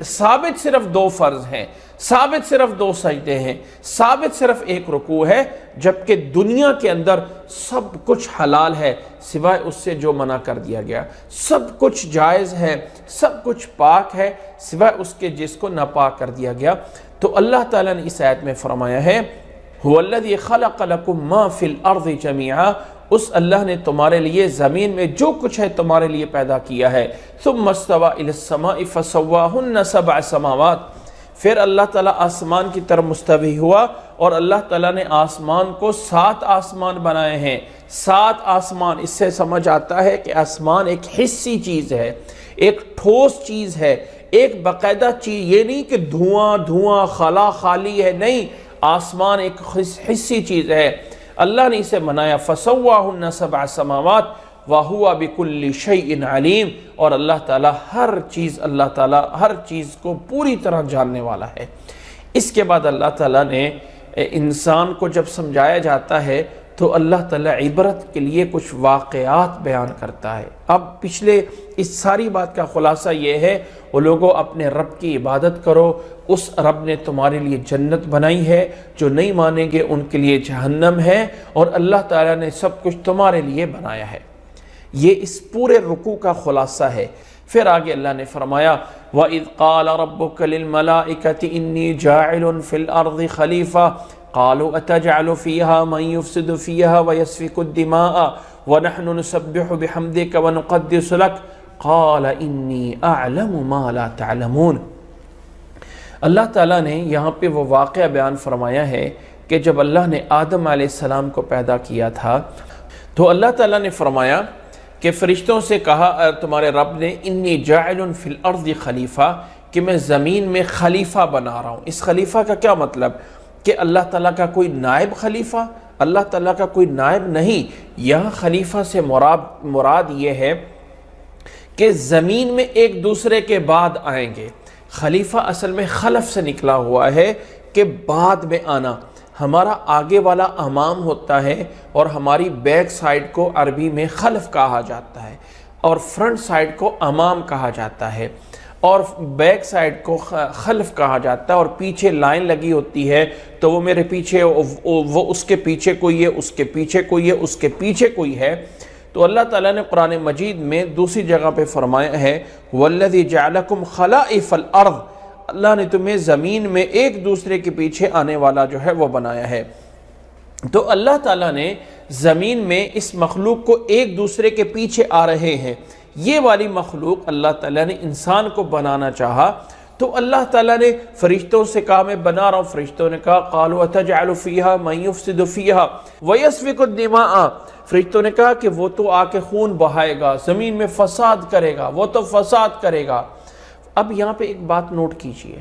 ثابت صرف 2 فرض ہیں، ثابت صرف 2 سجدے ہیں، ثابت صرف 1 رکوع ہے، جبکہ دنیا کے اندر سب کچھ حلال ہے سوائے اس سے جو منع کر دیا گیا، سب کچھ جائز ہے، سب کچھ پاک ہے سوائے اس کے جس کو ناپاک کر دیا گیا۔ تو اللہ تعالیٰ نے اس آیت میں فرمایا ہے هو الذی خلق لکم ما فی الارض جمیعا، اس اللہ نے تمہارے لیے زمین میں جو کچھ ہے تمہارے لیے پیدا کیا ہے۔ ثم استوى الى السماء فسواهن 7 سماوات، پھر اللہ تعالیٰ آسمان کی طرف مستوی ہوا اور اللہ تعالیٰ نے آسمان کو 7 آسمان بنائے ہیں۔ 7 آسمان، اس سے سمجھ آتا ہے کہ آسمان ایک حصی چیز ہے، ایک ٹھوس چیز ہے، ایک باقاعدہ چیز، یہ نہیں کہ دھواں خلا خالی ہے، نہیں، آسمان ایک حصی چیز ہے۔ اللہ نے اسے بنایا فسواہن 7 سماوات وَهُوَ بِكُلِّ شَيْءٍ عَلِيمٌ، اور اللہ تعالیٰ ہر چیز کو پوری طرح جاننے والا ہے۔ اس کے بعد اللہ تعالیٰ نے انسان کو جب سمجھایا جاتا ہے تو اللہ تعالیٰ عبرت کے لیے کچھ واقعات بیان کرتا ہے۔ اب پچھلے اس ساری بات کا خلاصہ یہ ہے، وہ لوگوں اپنے رب کی عبادت کرو، اس رب نے تمہارے لیے جنت بنائی ہے، جو نہیں مانیں گے ان کے لیے جہنم ہے، اور اللہ تعالیٰ نے سب کچھ تمہارے لیے بنایا ہے۔ یہ اس پورے رکوع کا خلاصہ ہے۔ پھر آگے اللہ نے فرمایا وَإِذْ قَالَ رَبُّكَ لِلْمَلَائِكَةِ إِنِّي جَاعِلٌ فِي الْأَرْضِ خَلِيفَةً قَالُوا أَتَجْعَلُ فِيهَا مَن يُفْسِدُ فِيهَا وَيَسْفِكُ الدِّمَاءَ وَنَحْنُ نُسَبِّحُ بِحَمْدِكَ وَنُقَدِّسُ لَكَ قَالَ إِنِّي أَعْلَمُ مَا لَا تَعْلَمُونَ۔ اللہ تعالیٰ نے یہاں پہ وہ واقعہ بیان فرمایا ہے کہ جب اللہ نے آدم علیہ السلام کو پیدا کیا تھا تو اللہ تعالیٰ نے فرمایا کہ فرشتوں سے کہا تمہارے رب نے انی جاعل فی الارض خلیفہ، کہ میں زمین میں خلیفہ بنا رہا ہوں۔ اس خلیفہ کا کیا مطلب کہ اللہ تعالیٰ کا کوئی نائب خلیفہ؟ اللہ تعالیٰ کا کوئی نائب نہیں، یہاں خلیفہ سے مراد یہ ہے کہ زمین میں ایک دوسرے کے بعد آئیں گے۔ خلیفہ اصل میں خلف سے نکلا ہوا ہے کہ بعد میں آنا۔ ہمارا آگے والا امام ہوتا ہے اور ہماری بیک سائیڈ کو عربی میں خلف کہا جاتا ہے اور فرنٹ سائیڈ کو امام کہا جاتا ہے۔ اور بیک سائڈ کو خلف کہا جاتا ہے، اور پیچھے لائن لگی ہوتی ہے تو وہ میرے پیچھے، وہ اس کے پیچھے کوئی ہے، اس کے پیچھے کوئی ہے، اس کے پیچھے کوئی ہے۔ تو اللہ تعالیٰ نے قرآن مجید میں دوسری جگہ پہ فرمایا ہے وَالَّذِي جَعَلَكُمْ خَلَائِفَ الْأَرْضِ، اللہ نے تمہیں زمین میں ایک دوسرے کے پیچھے آنے والا جو ہے وہ بنایا ہے۔ تو اللہ تعالیٰ نے زمین میں اس مخلوق کو ایک دوسرے کے پیچھے آ رہے ہیں، یہ والی مخلوق اللہ تعالیٰ نے انسان کو بنانا چاہا تو اللہ تعالیٰ نے فرشتوں سے کہا میں بنا رہا ہوں، فرشتوں نے کہا قالوا اتجعل فیہا من یفسد فیہا ویسفک الدماء، فرشتوں نے کہا کہ وہ تو آ کے خون بہائے گا، زمین میں فساد کرے گا، وہ تو فساد کرے گا۔ اب یہاں پہ ایک بات نوٹ کیجئے،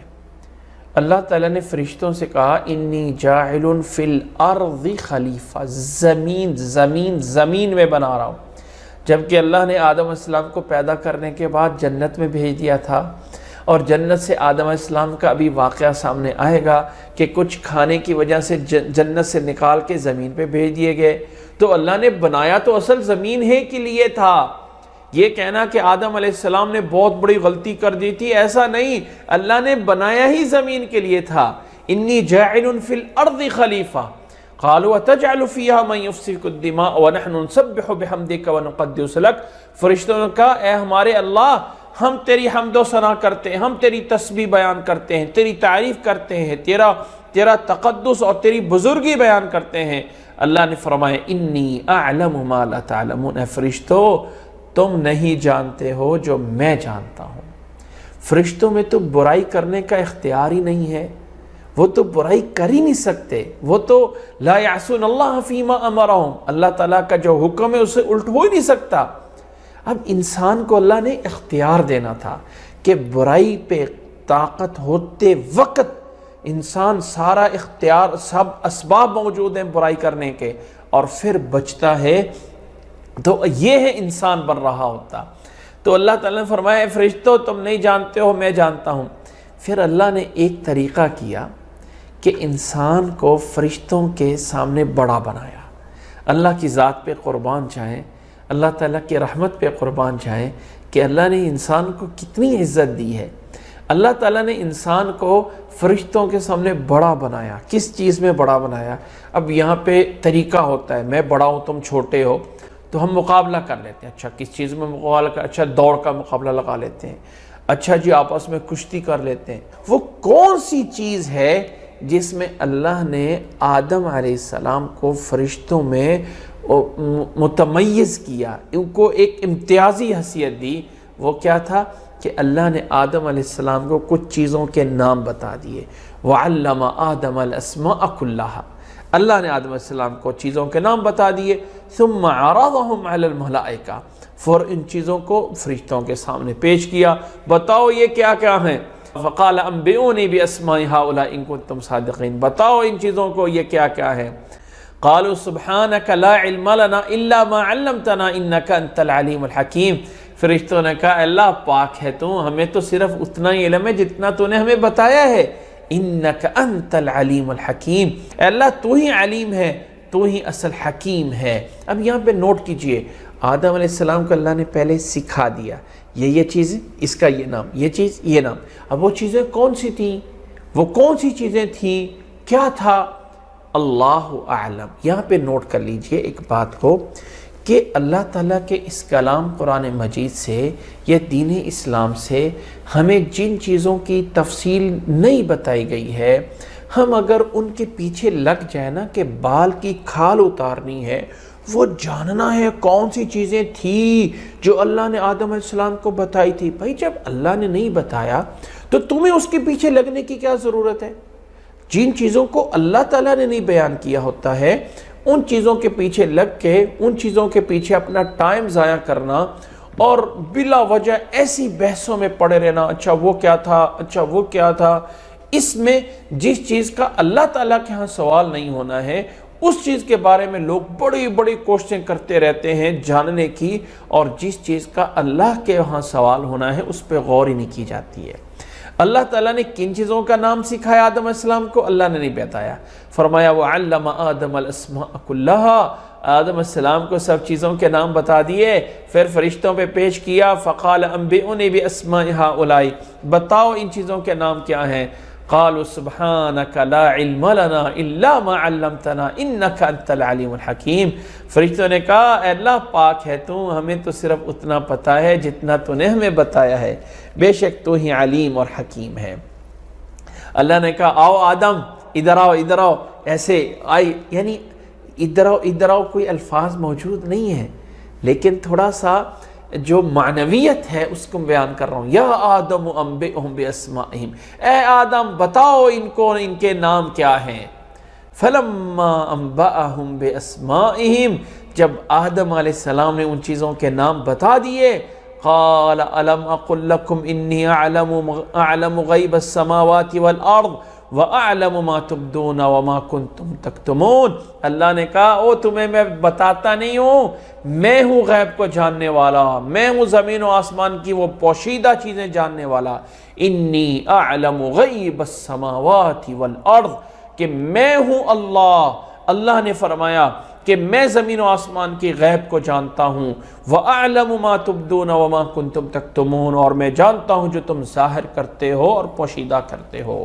اللہ تعالیٰ نے فرشتوں سے کہا انی جاعل فی الارض خلیفہ، زمین میں بنا رہا ہوں، جبکہ اللہ نے آدم علیہ السلام کو پیدا کرنے کے بعد جنت میں بھیج دیا تھا، اور جنت سے آدم علیہ السلام کا ابھی واقعہ سامنے آئے گا کہ کچھ کھانے کی وجہ سے جنت سے نکال کے زمین پہ بھیج دیے گئے۔ تو اللہ نے بنایا تو اصل زمین ہے کے لیے تھا۔ یہ کہنا کہ آدم علیہ السلام نے بہت بڑی غلطی کر دی تھی، ایسا نہیں، اللہ نے بنایا ہی زمین کے لیے تھا۔ انی جاعل فی الارض خلیفہ قالوا اتجعل فیہا من یفسفک الدماء ونحن نسبح بحمدک ونقدس لک، فرشتوں نے کہا اے ہمارے اللہ، ہم تیری حمد و ثنا کرتے ہیں، ہم تیری تسبیح بیان کرتے ہیں، تیری تعریف کرتے ہیں، تیرا تقدس اور تیری بزرگی بیان کرتے ہیں۔ اللہ نے فرمایا انی اعلم ما لا تعلمون، اے فرشتو تم نہیں جانتے ہو جو میں جانتا ہوں۔ فرشتوں میں تو برائی کرنے کا اختیار ہی نہیں ہے، وہ تو برائی کر ہی نہیں سکتے، وہ تو لا یعصون اللہ فیما امرہم، اللہ تعالیٰ کا جو حکم ہے اسے الٹ ہو ہی نہیں سکتا۔ اب انسان کو اللہ نے اختیار دینا تھا کہ برائی پہ طاقت ہوتے وقت انسان سارا اختیار، سب اسباب موجود ہیں برائی کرنے کے، اور پھر بچتا ہے، تو یہ ہے انسان بن رہا ہوتا۔ تو اللہ تعالیٰ نے فرمایا فرشتو تم نہیں جانتے ہو میں جانتا ہوں۔ پھر اللہ نے ایک طریقہ کیا کہ انسان کو فرشتوں کے سامنے بڑا بنایا۔ اللہ کی ذات پہ قربان جائیں، اللہ تعالیٰ کی رحمت پہ قربان جائیں کہ اللہ نے انسان کو کتنی عزت دی ہے۔ اللہ تعالیٰ نے انسان کو فرشتوں کے سامنے بڑا بنایا۔ کس چیز میں بڑا بنایا؟ اب یہاں پہ طریقہ ہوتا ہے، میں بڑا ہوں تم چھوٹے ہو تو ہم مقابلہ کر لیتے ہیں، اچھا کس چیز میں مقابلہ کر، اچھا دوڑ کا مقابلہ لگا لیتے ہیں، اچھا جی آپس میں کشتی کر لیتے ہیں۔ وہ کون سی چیز ہے جس میں اللہ نے آدم علیہ السلام کو فرشتوں میں متمیز کیا، ان کو ایک امتیازی حیثیت دی؟ وہ کیا تھا کہ اللہ نے آدم علیہ السلام کو کچھ چیزوں کے نام بتا دیے۔ وَعَلَّمَ آدَمَ الْأَسْمَاءَ كُلَّهَا، اللہ نے آدم علیہ السلام کو چیزوں کے نام بتا دیے۔ ثُمَّ عَرَضَهُمْ عَلَى الْمَلَائِكَةِ، پھر ان چیزوں کو فرشتوں کے سامنے پیش کیا، بتاؤ یہ کیا کیا ہیں۔ فَقَالَ أَنْبِئُونِي بِأَسْمَاءِ هَؤُلَاءِ إِن كُنتُمْ صَادِقِينَ، بتاؤ ان چیزوں کو یہ کیا کیا ہے۔ قالوا سبحانك لا علم لنا الا ما علمتنا انك انت العلیم الحکیم، فرشتوں نے کہا اللہ پاک ہے تو، ہمیں تو صرف اتنا ہی علم ہے جتنا تو نے ہمیں بتایا ہے۔ انك انت العلیم الحکیم، اے اللہ تو ہی علیم ہے، تو ہی اصل حکیم ہے۔ اب یہاں پہ نوٹ کیجئے، آدم علیہ السلام کو اللہ نے پہلے سکھا دیا یہ چیز، اس کا یہ نام، یہ چیز یہ نام۔ اب وہ چیزیں کون سی تھیں؟ وہ کون سی چیزیں تھیں؟ کیا تھا؟ اللہ اعلم۔ یہاں پہ نوٹ کر لیجئے ایک بات کو کہ اللہ تعالیٰ کے اس کلام قرآن مجید سے یا دین اسلام سے ہمیں جن چیزوں کی تفصیل نہیں بتائی گئی ہے، ہم اگر ان کے پیچھے لگ جائے نا کہ بال کی کھال اتارنی ہے، وہ جاننا ہے کون سی چیزیں تھی جو اللہ نے آدم علیہ السلام کو بتائی تھی۔ بھائی جب اللہ نے نہیں بتایا تو تمہیں اس کے پیچھے لگنے کی کیا ضرورت ہے؟ جن چیزوں کو اللہ تعالیٰ نے نہیں بیان کیا ہوتا ہے ان چیزوں کے پیچھے لگ کے، ان چیزوں کے پیچھے اپنا ٹائم ضائع کرنا اور بلا وجہ ایسی بحثوں میں پڑے رہنا، اچھا وہ کیا تھا، اچھا وہ کیا تھا، اس میں جس چیز کا اللہ تعالیٰ کے ہاں سوال نہیں ہونا ہے اس چیز کے بارے میں لوگ بڑی بڑی کوششیں کرتے رہتے ہیں جاننے کی، اور جس چیز کا اللہ کے ہاں سوال ہونا ہے اس پہ غور ہی نہیں کی جاتی ہے۔ اللہ تعالیٰ نے کن چیزوں کا نام سکھایا آدم علیہ السلام کو؟ اللہ نے نہیں بتایا۔ فرمایا وَعَلَّمَ آدَمَ الْأَسْمَاءَ كُلَّهَا، آدم علیہ السلام کو سب چیزوں کے نام بتا دیے، پھر فرشتوں پہ پیش کیا، فقال انبئونی باسماء ہؤلاء، بتاؤ ان چیزوں کے نام کیا ہیں؟ قالوا سبحانک لا علم لنا الا ما علمتنا انک انت العلیم الحکیم، فرشتوں نے کہا اے اللہ پاک ہے تو، ہمیں تو صرف اتنا پتہ ہے جتنا تو نے ہمیں بتایا ہے، بے شک تو ہی علیم اور حکیم ہے۔ اللہ نے کہا آؤ آدم ادھر آؤ ادھر آؤ، ایسے آئی، یعنی ادھر آؤ کوئی الفاظ موجود نہیں ہے، لیکن تھوڑا سا جو معنویت ہے اس کو بیان کر رہا ہوں۔ یا آدم انبئہم باسمائہم، اے آدم بتاؤ ان کو ان کے نام کیا ہیں۔ فلما انبأہم باسمائہم، جب آدم علیہ السلام نے ان چیزوں کے نام بتا دیے، قال الم اقل لکم انی اعلم غیب السماوات والارض وَأَعْلَمُ مَا تُبْدُونَ وَمَا كُنْتُمْ تَكْتُمُونَ، اللہ نے کہا او تمہیں میں بتاتا نہیں ہوں، میں ہوں غیب کو جاننے والا، میں ہوں زمین و آسمان کی وہ پوشیدہ چیزیں جاننے والا، انی اعلم غیب السماوات والارض، کہ میں ہوں اللہ نے فرمایا کہ میں زمین و آسمان کی غیب کو جانتا ہوں، وَأَعْلَمُ مَا تُبْدُونَ وَمَا كُنْتُمْ تَكْتُمُونَ، اور میں جانتا ہوں جو تم ظاہر کرتے ہو اور پوشیدہ کرتے ہو۔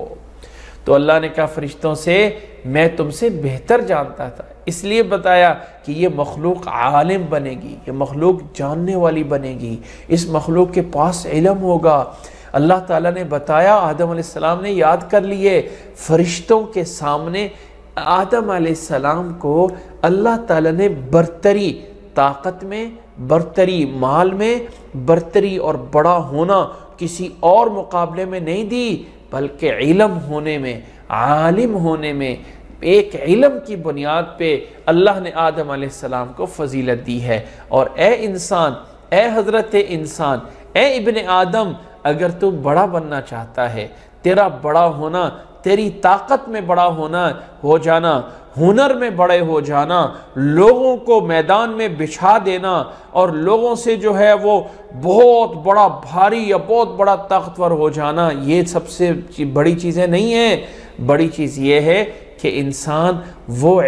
تو اللہ نے کہا فرشتوں سے میں تم سے بہتر جانتا تھا، اس لیے بتایا کہ یہ مخلوق عالم بنے گی، یہ مخلوق جاننے والی بنے گی، اس مخلوق کے پاس علم ہوگا۔ اللہ تعالیٰ نے بتایا، آدم علیہ السلام نے یاد کر لیے، فرشتوں کے سامنے آدم علیہ السلام کو اللہ تعالیٰ نے برتری طاقت میں، برتری مال میں، برتری اور بڑا ہونا کسی اور مقابلے میں نہیں دی، بلکہ علم ہونے میں، عالم ہونے میں، ایک علم کی بنیاد پہ اللہ نے آدم علیہ السلام کو فضیلت دی ہے۔ اور اے انسان، اے حضرت انسان، اے ابن آدم، اگر تو بڑا بننا چاہتا ہے، تیرا بڑا ہونا، تیری طاقت میں بڑا ہونا ہو جانا، ہنر میں بڑے ہو جانا، لوگوں کو میدان میں بچھا دینا اور لوگوں سے جو ہے وہ بہت بڑا بھاری یا بہت بڑا طاقتور ہو جانا، یہ سب سے بڑی چیزیں نہیں ہیں۔ بڑی چیز یہ ہے کہ انسان وہ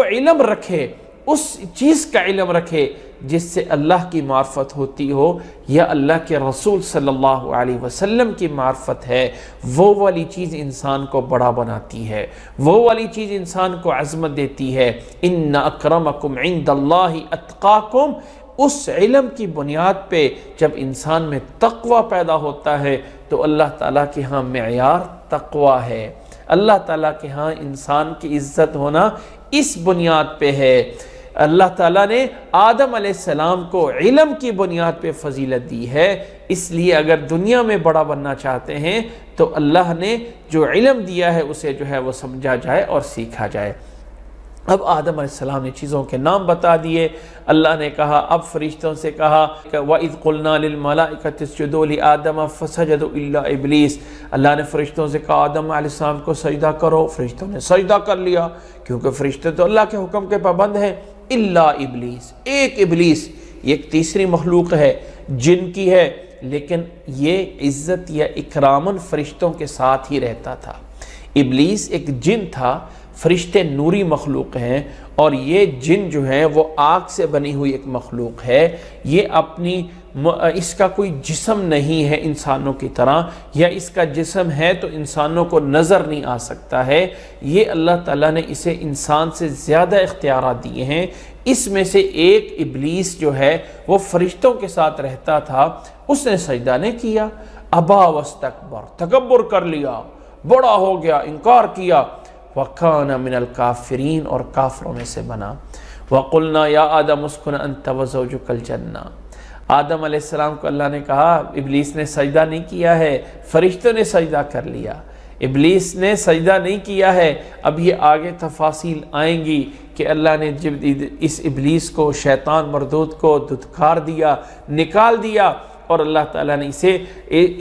علم رکھے، اس چیز کا علم رکھے جس سے اللہ کی معرفت ہوتی ہو یا اللہ کے رسول صلی اللہ علیہ وسلم کی معرفت ہے، وہ والی چیز انسان کو بڑا بناتی ہے، وہ والی چیز انسان کو عظمت دیتی ہے۔ ان اکرمکم عند اللہ اتقاکم، اس علم کی بنیاد پہ جب انسان میں تقوی پیدا ہوتا ہے تو اللہ تعالیٰ کے ہاں معیار تقوی ہے، اللہ تعالیٰ کے ہاں انسان کی عزت ہونا اس بنیاد پہ ہے۔ اللہ تعالیٰ نے آدم علیہ السلام کو علم کی بنیاد پہ فضیلت دی ہے، اس لیے اگر دنیا میں بڑا بننا چاہتے ہیں تو اللہ نے جو علم دیا ہے اسے جو ہے وہ سمجھا جائے اور سیکھا جائے۔ اب آدم علیہ السلام نے چیزوں کے نام بتا دیے، اللہ نے کہا، اب فرشتوں سے کہا کہ وَإِذْ قُلْنَا لِلْمَلَائِكَةِ اسْجُدُوا لِآدَمَ فَسَجَدُوا إِلَّا إِبْلِيسَ، اللہ نے فرشتوں سے کہا آدم علیہ السلام کو سجدہ کرو، فرشتوں نے سجدہ کر لیا، کیونکہ فرشتے تو اللہ کے حکم کے پابند ہیں، الا ابلیس، ایک ابلیس، یہ ایک تیسری مخلوق ہے، جن کی ہے، لیکن یہ عزت یا اکراماً فرشتوں کے ساتھ ہی رہتا تھا۔ ابلیس ایک جن تھا، فرشتے نوری مخلوق ہیں، اور یہ جن جو ہیں وہ آگ سے بنی ہوئی ایک مخلوق ہے، یہ اس کا کوئی جسم نہیں ہے انسانوں کی طرح، یا اس کا جسم ہے تو انسانوں کو نظر نہیں آ سکتا ہے، یہ اللہ تعالیٰ نے اسے انسان سے زیادہ اختیارات دیے ہیں۔ اس میں سے ایک ابلیس جو ہے وہ فرشتوں کے ساتھ رہتا تھا، اس نے سجدہ نہیں کیا، ابا واستکبر، تکبر کر لیا، بڑا ہو گیا، انکار کیا، وَكَانَ مِنَ الْكَافِرِينَ، اور کافروں میں سے بنا۔ وَقُلْنَا يَا آدَمُ اسْكُنْ أَنْتَ وَزَوْجُكَ الْجَنَّةَ، آدم علیہ السلام کو اللہ نے کہا، ابلیس نے سجدہ نہیں کیا ہے، فرشتوں نے سجدہ کر لیا، ابلیس نے سجدہ نہیں کیا ہے۔ اب یہ آگے تفاصیل آئیں گی کہ اللہ نے جب اس ابلیس کو، شیطان مردود کو دھتکار دیا، نکال دیا، اور اللہ تعالیٰ نے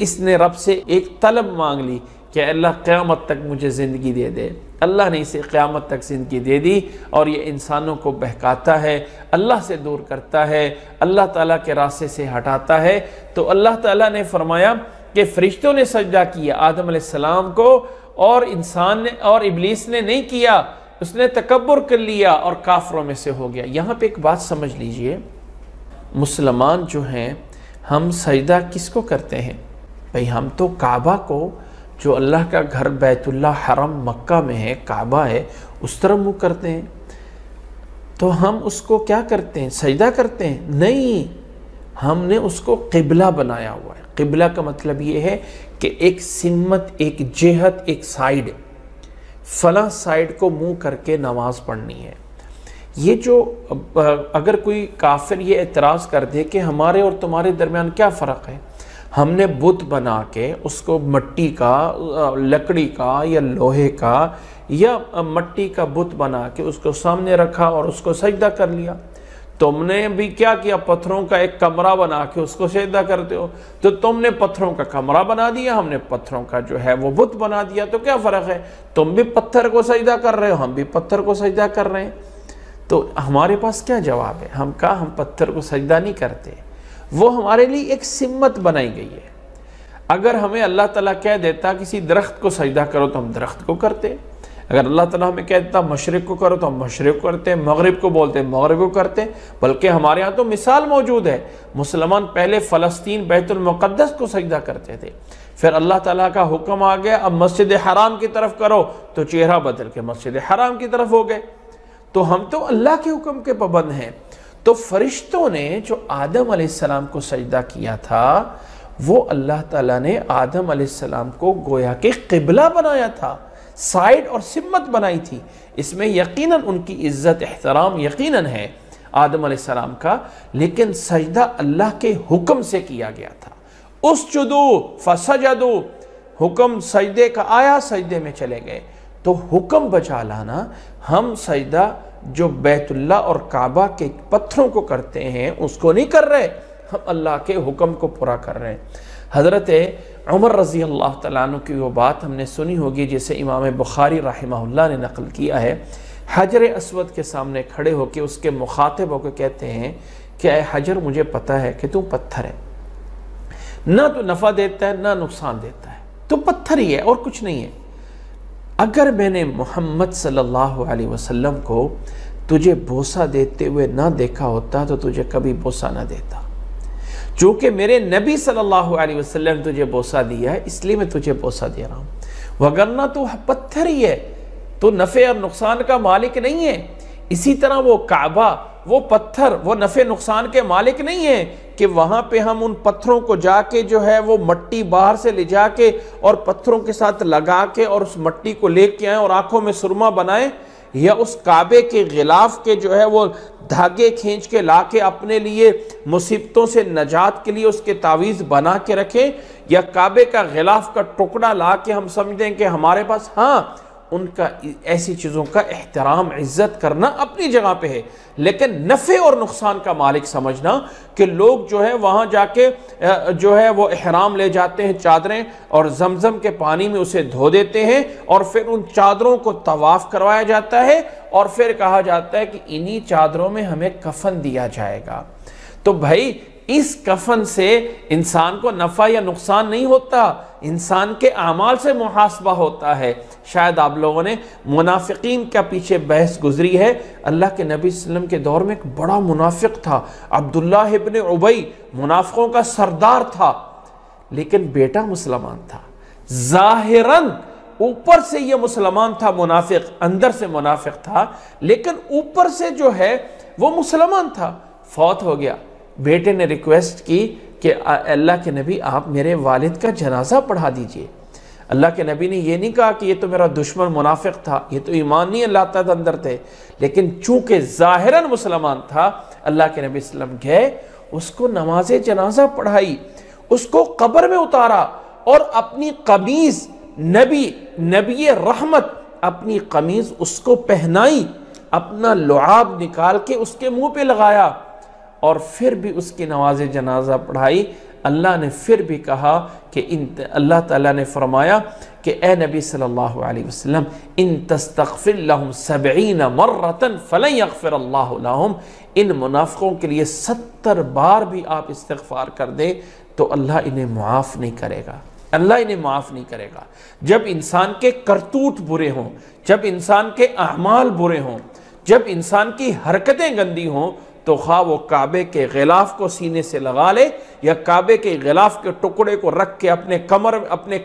اس نے رب سے ایک طلب مانگ لی کہ اللہ قیامت تک مجھے زندگی دے دے۔ اللہ نے اسے قیامت تک زندگی دے دی، اور یہ انسانوں کو بہکاتا ہے، اللہ سے دور کرتا ہے، اللہ تعالیٰ کے راستے سے ہٹاتا ہے۔ تو اللہ تعالیٰ نے فرمایا کہ فرشتوں نے سجدہ کیا آدم علیہ السلام کو، اور انسان نے اور ابلیس نے نہیں کیا، اس نے تکبر کر لیا اور کافروں میں سے ہو گیا۔ یہاں پہ ایک بات سمجھ لیجئے، مسلمان جو ہیں ہم سجدہ کس کو کرتے ہیں؟ بھئی ہم تو کعبہ کو، جو اللہ کا گھر بیت اللہ حرم مکہ میں ہے، کعبہ ہے، اس طرف منہ کرتے ہیں۔ تو ہم اس کو کیا کرتے ہیں؟ سجدہ کرتے ہیں؟ نہیں، ہم نے اس کو قبلہ بنایا ہوا ہے۔ قبلہ کا مطلب یہ ہے کہ ایک سمت، ایک جہت، ایک سائیڈ، فلاں سائیڈ کو منہ کر کے نماز پڑھنی ہے۔ یہ جو اگر کوئی کافر یہ اعتراض کر دے کہ ہمارے اور تمہارے درمیان کیا فرق ہے، ہم نے بت بنا کے اس کو مٹی کا، لکڑی کا یا لوہے کا یا مٹی کا بت بنا کے اس کو سامنے رکھا اور اس کو سجدہ کر لیا، تم نے بھی کیا کیا؟ پتھروں کا ایک کمرہ بنا کے اس کو سجدہ کرتے ہو۔ تو تم نے پتھروں کا کمرہ بنا دیا، ہم نے پتھروں کا جو ہے وہ بت بنا دیا، تو کیا فرق ہے؟ تم بھی پتھر کو سجدہ کر رہے ہو، ہم بھی پتھر کو سجدہ کر رہے ہیں۔ تو ہمارے پاس کیا جواب ہے؟ ہم کہا ہم پتھر کو سجدہ نہیں کرتے، وہ ہمارے لیے ایک سمت بنائی گئی ہے۔ اگر ہمیں اللہ تعالیٰ کہہ دیتا کسی درخت کو سجدہ کرو تو ہم درخت کو کرتے، اگر اللہ تعالیٰ ہمیں کہہ دیتا مشرق کو کرو تو ہم مشرق کو کرتے، مغرب کو بولتے مغرب کو کرتے۔ بلکہ ہمارے ہاں تو مثال موجود ہے، مسلمان پہلے فلسطین بیت المقدس کو سجدہ کرتے تھے، پھر اللہ تعالیٰ کا حکم آ گیا اب مسجد حرام کی طرف کرو، تو چہرہ بدل کے مسجد حرام کی طرف ہو گئے۔ تو ہم تو اللہ کے حکم کے پابند ہیں۔ تو فرشتوں نے جو آدم علیہ السلام کو سجدہ کیا تھا، وہ اللہ تعالیٰ نے آدم علیہ السلام کو گویا کہ قبلہ بنایا تھا، سائیڈ اور سمت بنائی تھی۔ اس میں یقیناً ان کی عزت احترام یقیناً ہے آدم علیہ السلام کا، لیکن سجدہ اللہ کے حکم سے کیا گیا تھا۔ اسجدوا فسجدوا، حکم سجدے کا آیا، سجدے میں چلے گئے۔ تو حکم بجا لانا، ہم سجدہ جو بیت اللہ اور کعبہ کے پتھروں کو کرتے ہیں اس کو نہیں کر رہے، ہم اللہ کے حکم کو پورا کر رہے ہیں۔ حضرت عمر رضی اللہ تعالیٰ عنہ کی وہ بات ہم نے سنی ہوگی جسے امام بخاری رحمہ اللہ نے نقل کیا ہے، حجر اسود کے سامنے کھڑے ہو کے اس کے مخاطب ہو کے کہتے ہیں کہ اے حجر، مجھے پتہ ہے کہ تو پتھر ہے، نہ تو نفع دیتا ہے نہ نقصان دیتا ہے، تو پتھر ہی ہے اور کچھ نہیں ہے۔ اگر میں نے محمد صلی اللہ علیہ وسلم کو تجھے بوسہ دیتے ہوئے نہ دیکھا ہوتا تو تجھے کبھی بوسہ نہ دیتا، چونکہ میرے نبی صلی اللہ علیہ وسلم تجھے بوسہ دیا ہے اس لیے میں تجھے بوسہ دے رہا ہوں، وگرنہ تو پتھر ہی ہے، تو نفع اور نقصان کا مالک نہیں ہے۔ اسی طرح وہ کعبہ، وہ پتھر، وہ نفع نقصان کے مالک نہیں ہے کہ وہاں پہ ہم ان پتھروں کو جا کے جو ہے وہ مٹی باہر سے لے جا کے اور پتھروں کے ساتھ لگا کے اور اس مٹی کو لے کے آئیں اور آنکھوں میں سرما بنائیں، یا اس کعبے کے غلاف کے جو ہے وہ دھاگے کھینچ کے لا کے اپنے لیے مصیبتوں سے نجات کے لیے اس کے تعویذ بنا کے رکھیں، یا کعبے کا غلاف کا ٹکڑا لا کے ہم سمجھیں کہ ہمارے پاس، ہاں ان کا ایسی چیزوں کا احترام عزت کرنا اپنی جگہ پہ ہے، لیکن نفع اور نقصان کا مالک سمجھنا کہ لوگ جو ہے وہاں جا کے جو ہے وہ احرام لے جاتے ہیں چادریں اور زمزم کے پانی میں اسے دھو دیتے ہیں اور پھر ان چادروں کو طواف کروایا جاتا ہے اور پھر کہا جاتا ہے کہ انہی چادروں میں ہمیں کفن دیا جائے گا۔ تو بھائی اس کفن سے انسان کو نفع یا نقصان نہیں ہوتا، انسان کے اعمال سے محاسبہ ہوتا ہے۔ شاید آپ لوگوں نے منافقین کا پیچھے بحث گزری ہے، اللہ کے نبی صلی اللہ علیہ وسلم کے دور میں ایک بڑا منافق تھا، عبداللہ ابن ابی، منافقوں کا سردار تھا، لیکن بیٹا مسلمان تھا، ظاہراً اوپر سے یہ مسلمان تھا منافق، اندر سے منافق تھا، لیکن اوپر سے جو ہے وہ مسلمان تھا۔ فوت ہو گیا، بیٹے نے ریکویسٹ کی کہ اللہ کے نبی آپ میرے والد کا جنازہ پڑھا دیجئے۔ اللہ کے نبی نے یہ نہیں کہا کہ یہ تو میرا دشمن منافق تھا، یہ تو ایمان نہیں اللہ تعالیٰ اندر تھے، لیکن چونکہ ظاہراً مسلمان تھا، اللہ کے نبی صلی اللہ علیہ وسلم گئے، اس کو نماز جنازہ پڑھائی، اس کو قبر میں اتارا اور اپنی قمیض، نبی رحمت اپنی قمیض اس کو پہنائی، اپنا لعاب نکال کے اس کے منہ پہ لگایا اور پھر بھی اس کی نماز جنازہ پڑھائی۔ اللہ نے پھر بھی کہا کہ اللہ تعالیٰ نے فرمایا کہ اے نبی صلی اللہ علیہ وسلم ان تستغفر لهم 70 مرة فلن يغفر اللہ لهم، ان منافقوں کے لیے 70 بار بھی آپ استغفار کر دیں تو اللہ انہیں معاف نہیں کرے گا۔ اللہ انہیں معاف نہیں کرے گا۔ جب انسان کے کرتوت برے ہوں، جب انسان کے اعمال برے ہوں، جب انسان کی حرکتیں گندی ہوں، تو خواہ وہ کعبے کے غلاف کو سینے سے لگا لے یا کعبے کے غلاف کے ٹکڑے کو رکھ کے اپنے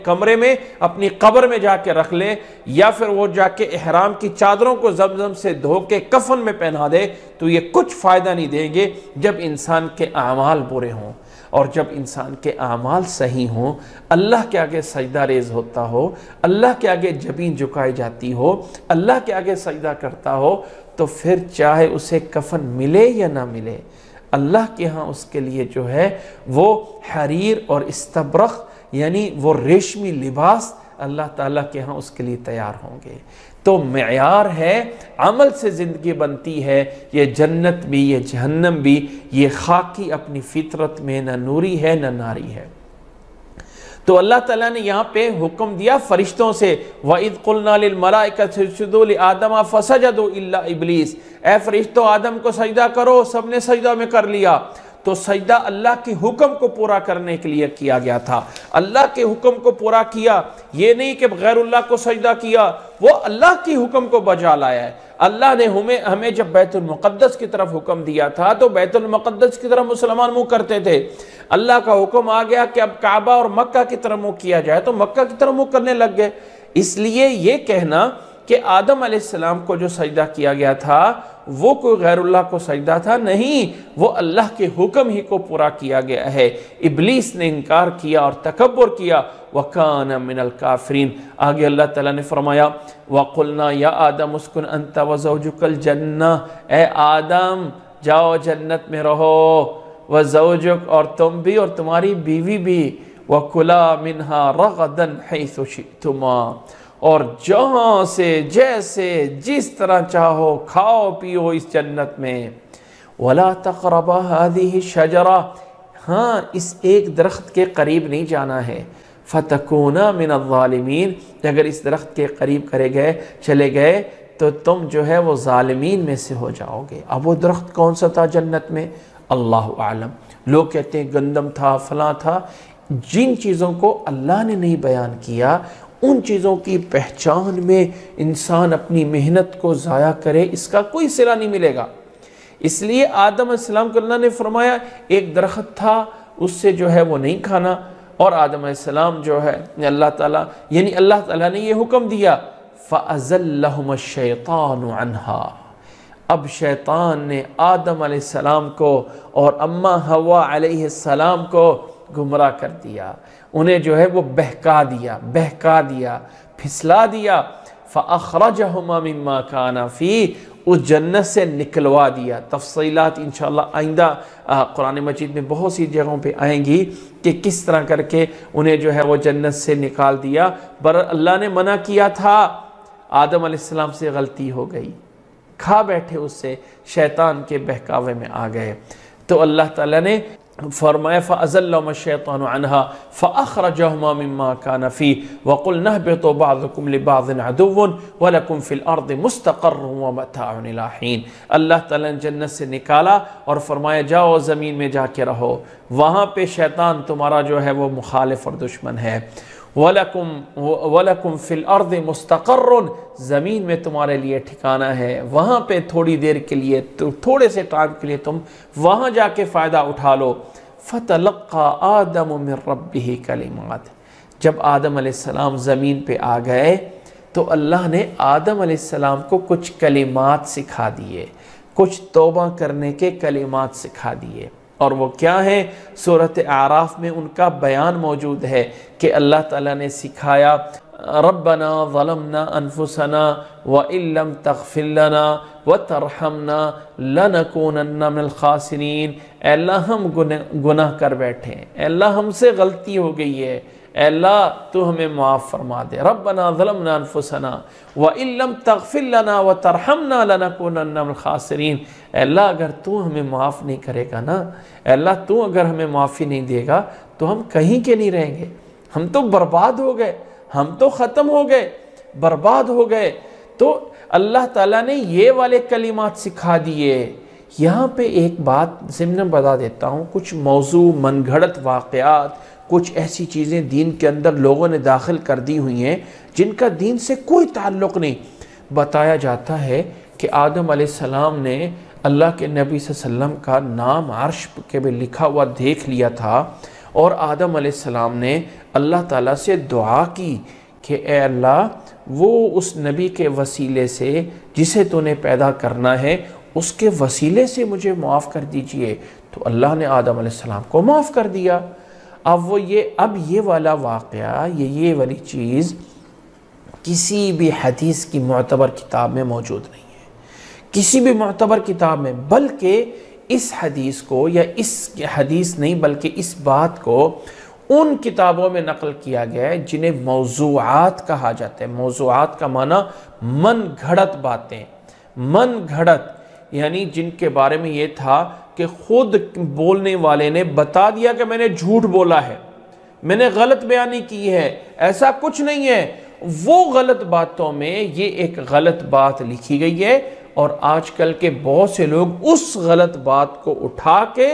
کمرے میں اپنی قبر میں جا کے رکھ لے، یا پھر وہ جا کے احرام کی چادروں کو زمزم سے دھو کے کفن میں پہنا دے، تو یہ کچھ فائدہ نہیں دیں گے جب انسان کے اعمال برے ہوں۔ اور جب انسان کے اعمال صحیح ہوں، اللہ کے آگے سجدہ ریز ہوتا ہو، اللہ کے آگے جبین جھکائی جاتی ہو، اللہ کے آگے سجدہ کرتا ہو، تو پھر چاہے اسے کفن ملے یا نہ ملے، اللہ کے ہاں اس کے لیے جو ہے وہ حریر اور استبرق یعنی وہ ریشمی لباس اللہ تعالیٰ کے ہاں اس کے لیے تیار ہوں گے۔ تو معیار ہے، عمل سے زندگی بنتی ہے، یہ جنت بھی یہ جہنم بھی، یہ خاکی اپنی فطرت میں نہ نوری ہے نہ ناری ہے۔ تو اللہ تعالیٰ نے یہاں پہ حکم دیا فرشتوں سے، وَإِذْ قُلْنَا لِلْمَلَائِكَةِ اسْجُدُوا لِآدَمَ فَسَجَدُوا إِلَّا إِبْلِيسَ، اے فرشتوں آدم کو سجدہ کرو، سب نے سجدہ میں کر لیا۔ تو سجدہ اللہ کے حکم کو پورا کرنے کے لیے کیا گیا تھا، اللہ کے حکم کو پورا کیا، یہ نہیں کہ غیر اللہ کو سجدہ کیا، وہ اللہ کی حکم کو بجا لایا ہے۔ اللہ نے ہمیں جب بیت المقدس کی طرف حکم دیا تھا تو بیت المقدس کی طرف مسلمان منہ کرتے تھے، اللہ کا حکم آ گیا کہ اب کعبہ اور مکہ کی طرف منہ کیا جائے تو مکہ کی طرف منہ کرنے لگ گئے۔ اس لیے یہ کہنا کہ آدم علیہ السلام کو جو سجدہ کیا گیا تھا وہ کوئی غیر اللہ کو سجدہ تھا، نہیں، وہ اللہ کے حکم ہی کو پورا کیا گیا ہے۔ ابلیس نے انکار کیا اور تکبر کیا، وَكَانَ مِنَ الْكَافِرِينَ۔ آگے اللہ تعالیٰ نے فرمایا وَقُلْنَا يَا آدَمُ اسْكُنْ أَنْتَ وَزَوْجُكَ الْجَنَّةَ، اے آدم جاؤ جنت میں رہو، وَزَوْجُكَ اور تم بھی اور تمہاری بیوی بھی، وَكُلَا مِنْهَا رَغَدًا حَيْثُ شِئْتُمَا، اور جہاں سے جیسے جس طرح چاہو کھاؤ پیو اس جنت میں، وَلَا تَقْرَبَا هَذِهِ الشَّجَرَةَ، ہاں اس ایک درخت کے قریب نہیں جانا ہے، فَتَكُونَا مِنَ الظَّالِمِينَ، اگر اس درخت کے قریب چلے گئے تو تم جو ہے وہ ظالمین میں سے ہو جاؤ گے۔ اب وہ درخت کون سا تھا جنت میں؟ اللہ عالم۔ لوگ کہتے ہیں گندم تھا، فلاں تھا، جن چیزوں کو اللہ نے نہیں بیان کیا ان چیزوں کی پہچان میں انسان اپنی محنت کو ضائع کرے، اس کا کوئی صلہ نہیں ملے گا۔ اس لیے آدم علیہ السلام کو اللہ نے فرمایا ایک درخت تھا اس سے جو ہے وہ نہیں کھانا، اور آدم علیہ السلام جو ہے اللہ تعالیٰ نے یہ حکم دیا فَأَزَلَّهُمَ الشَّيْطَانُ عَنْهَا، اب شیطان نے آدم علیہ السلام کو اور اماں حوا علیہ السلام کو گمراہ کر دیا، انہیں جو ہے وہ بہکا دیا، پھسلا دیا، فَأَخْرَجَهُمَا مِمَّا كَانَ فِيهِ، اس جنت سے نکلوا دیا۔ تفصیلات انشاءاللہ آئندہ قرآن مجید میں بہت سی جگہوں پہ آئیں گی کہ کس طرح کر کے انہیں جو ہے وہ جنت سے نکال دیا۔ اللہ نے منع کیا تھا، آدم علیہ السلام سے غلطی ہو گئی، کھا بیٹھے اس سے، شیطان کے بہکاوے میں آ گئے، تو اللہ تعالیٰ نے فرمایا فَأَزَلَّهُمَ الشَّيْطَانُ عَنْهَا فَأَخْرَجَهُمَا مِمَّا كَانَ فِيهِ وَقُلْنَا اهْبِطُوا بَعْضُكُمْ لِبَعْضٍ عَدُوٌّ وَلَكُمْ فِي الْأَرْضِ مُسْتَقَرٌّ وَمَتَاعٌ إِلَىٰ حِينٍ۔ اللہ تعالیٰ نے جنت سے نکالا اور فرمایا جاؤ زمین میں جا کے رہو، وہاں پہ شیطان تمہارا جو ہے وہ مخالف اور دشمن ہے، وَلَكُمْ فِي الْأَرْضِ مُسْتَقَرٌّ، زمین میں تمہارے لیے ٹھکانہ ہے، وہاں پہ تھوڑی دیر کے لیے، تھوڑے سے ٹائم کے لیے تم وہاں جا کے فائدہ اٹھا لو۔ فَتَلَقَّى آدَمُ مِن رَبِّهِ كَلِمَاتٍ، جب آدم علیہ السلام زمین پہ آ گئے تو اللہ نے آدم علیہ السلام کو کچھ کلمات سکھا دیے، کچھ توبہ کرنے کے کلمات سکھا دیے، اور وہ کیا ہیں؟ سورۃ اعراف میں ان کا بیان موجود ہے کہ اللہ تعالیٰ نے سکھایا ربنا ظلمنا انفسنا وان لم تغفر لنا وترحمنا لنکونن من الخاسرین، اے اللہ ہم گناہ کر بیٹھے ہیں، اے اللہ ہم سے غلطی ہو گئی ہے، اے اللہ تو ہمیں معاف فرما دے، ربنا ظلمنا انفسنا وان لم تغفر لنا وترحمنا لنکونن من الخاسرین، اے اللہ اگر تو ہمیں معاف نہیں کرے گا نا، اے اللہ تو اگر ہمیں معافی نہیں دے گا تو ہم کہیں کے نہیں رہیں گے، ہم تو برباد ہو گئے، ہم تو ختم ہو گئے، برباد ہو گئے۔ تو اللہ تعالیٰ نے یہ والے کلمات سکھا دیے۔ یہاں پہ ایک بات ضمن بتا دیتا ہوں، کچھ موضوع من گھڑت واقعات، کچھ ایسی چیزیں دین کے اندر لوگوں نے داخل کر دی ہوئی ہیں جن کا دین سے کوئی تعلق نہیں۔ بتایا جاتا ہے کہ آدم علیہ السلام نے اللہ کے نبی صلی اللہ علیہ وسلم کا نام عرش کے بھی لکھا ہوا دیکھ لیا تھا، اور آدم علیہ السلام نے اللہ تعالیٰ سے دعا کی کہ اے اللہ وہ اس نبی کے وسیلے سے جسے تو نے پیدا کرنا ہے اس کے وسیلے سے مجھے معاف کر دیجئے، تو اللہ نے آدم علیہ السلام کو معاف کر دیا۔ اب یہ والا واقعہ، یہ والی چیز کسی بھی حدیث کی معتبر کتاب میں موجود نہیں ہے، کسی بھی معتبر کتاب میں، بلکہ اس حدیث کو، یا اس حدیث نہیں بلکہ اس بات کو ان کتابوں میں نقل کیا گیا ہے جنہیں موضوعات کہا جاتا ہے۔ موضوعات کا معنی من گھڑت باتیں، من گھڑت، یعنی جن کے بارے میں یہ تھا کہ خود بولنے والے نے بتا دیا کہ میں نے جھوٹ بولا ہے، میں نے غلط بیانی کی ہے، ایسا کچھ نہیں ہے۔ وہ غلط باتوں میں یہ ایک غلط بات لکھی گئی ہے، اور آج کل کے بہت سے لوگ اس غلط بات کو اٹھا کے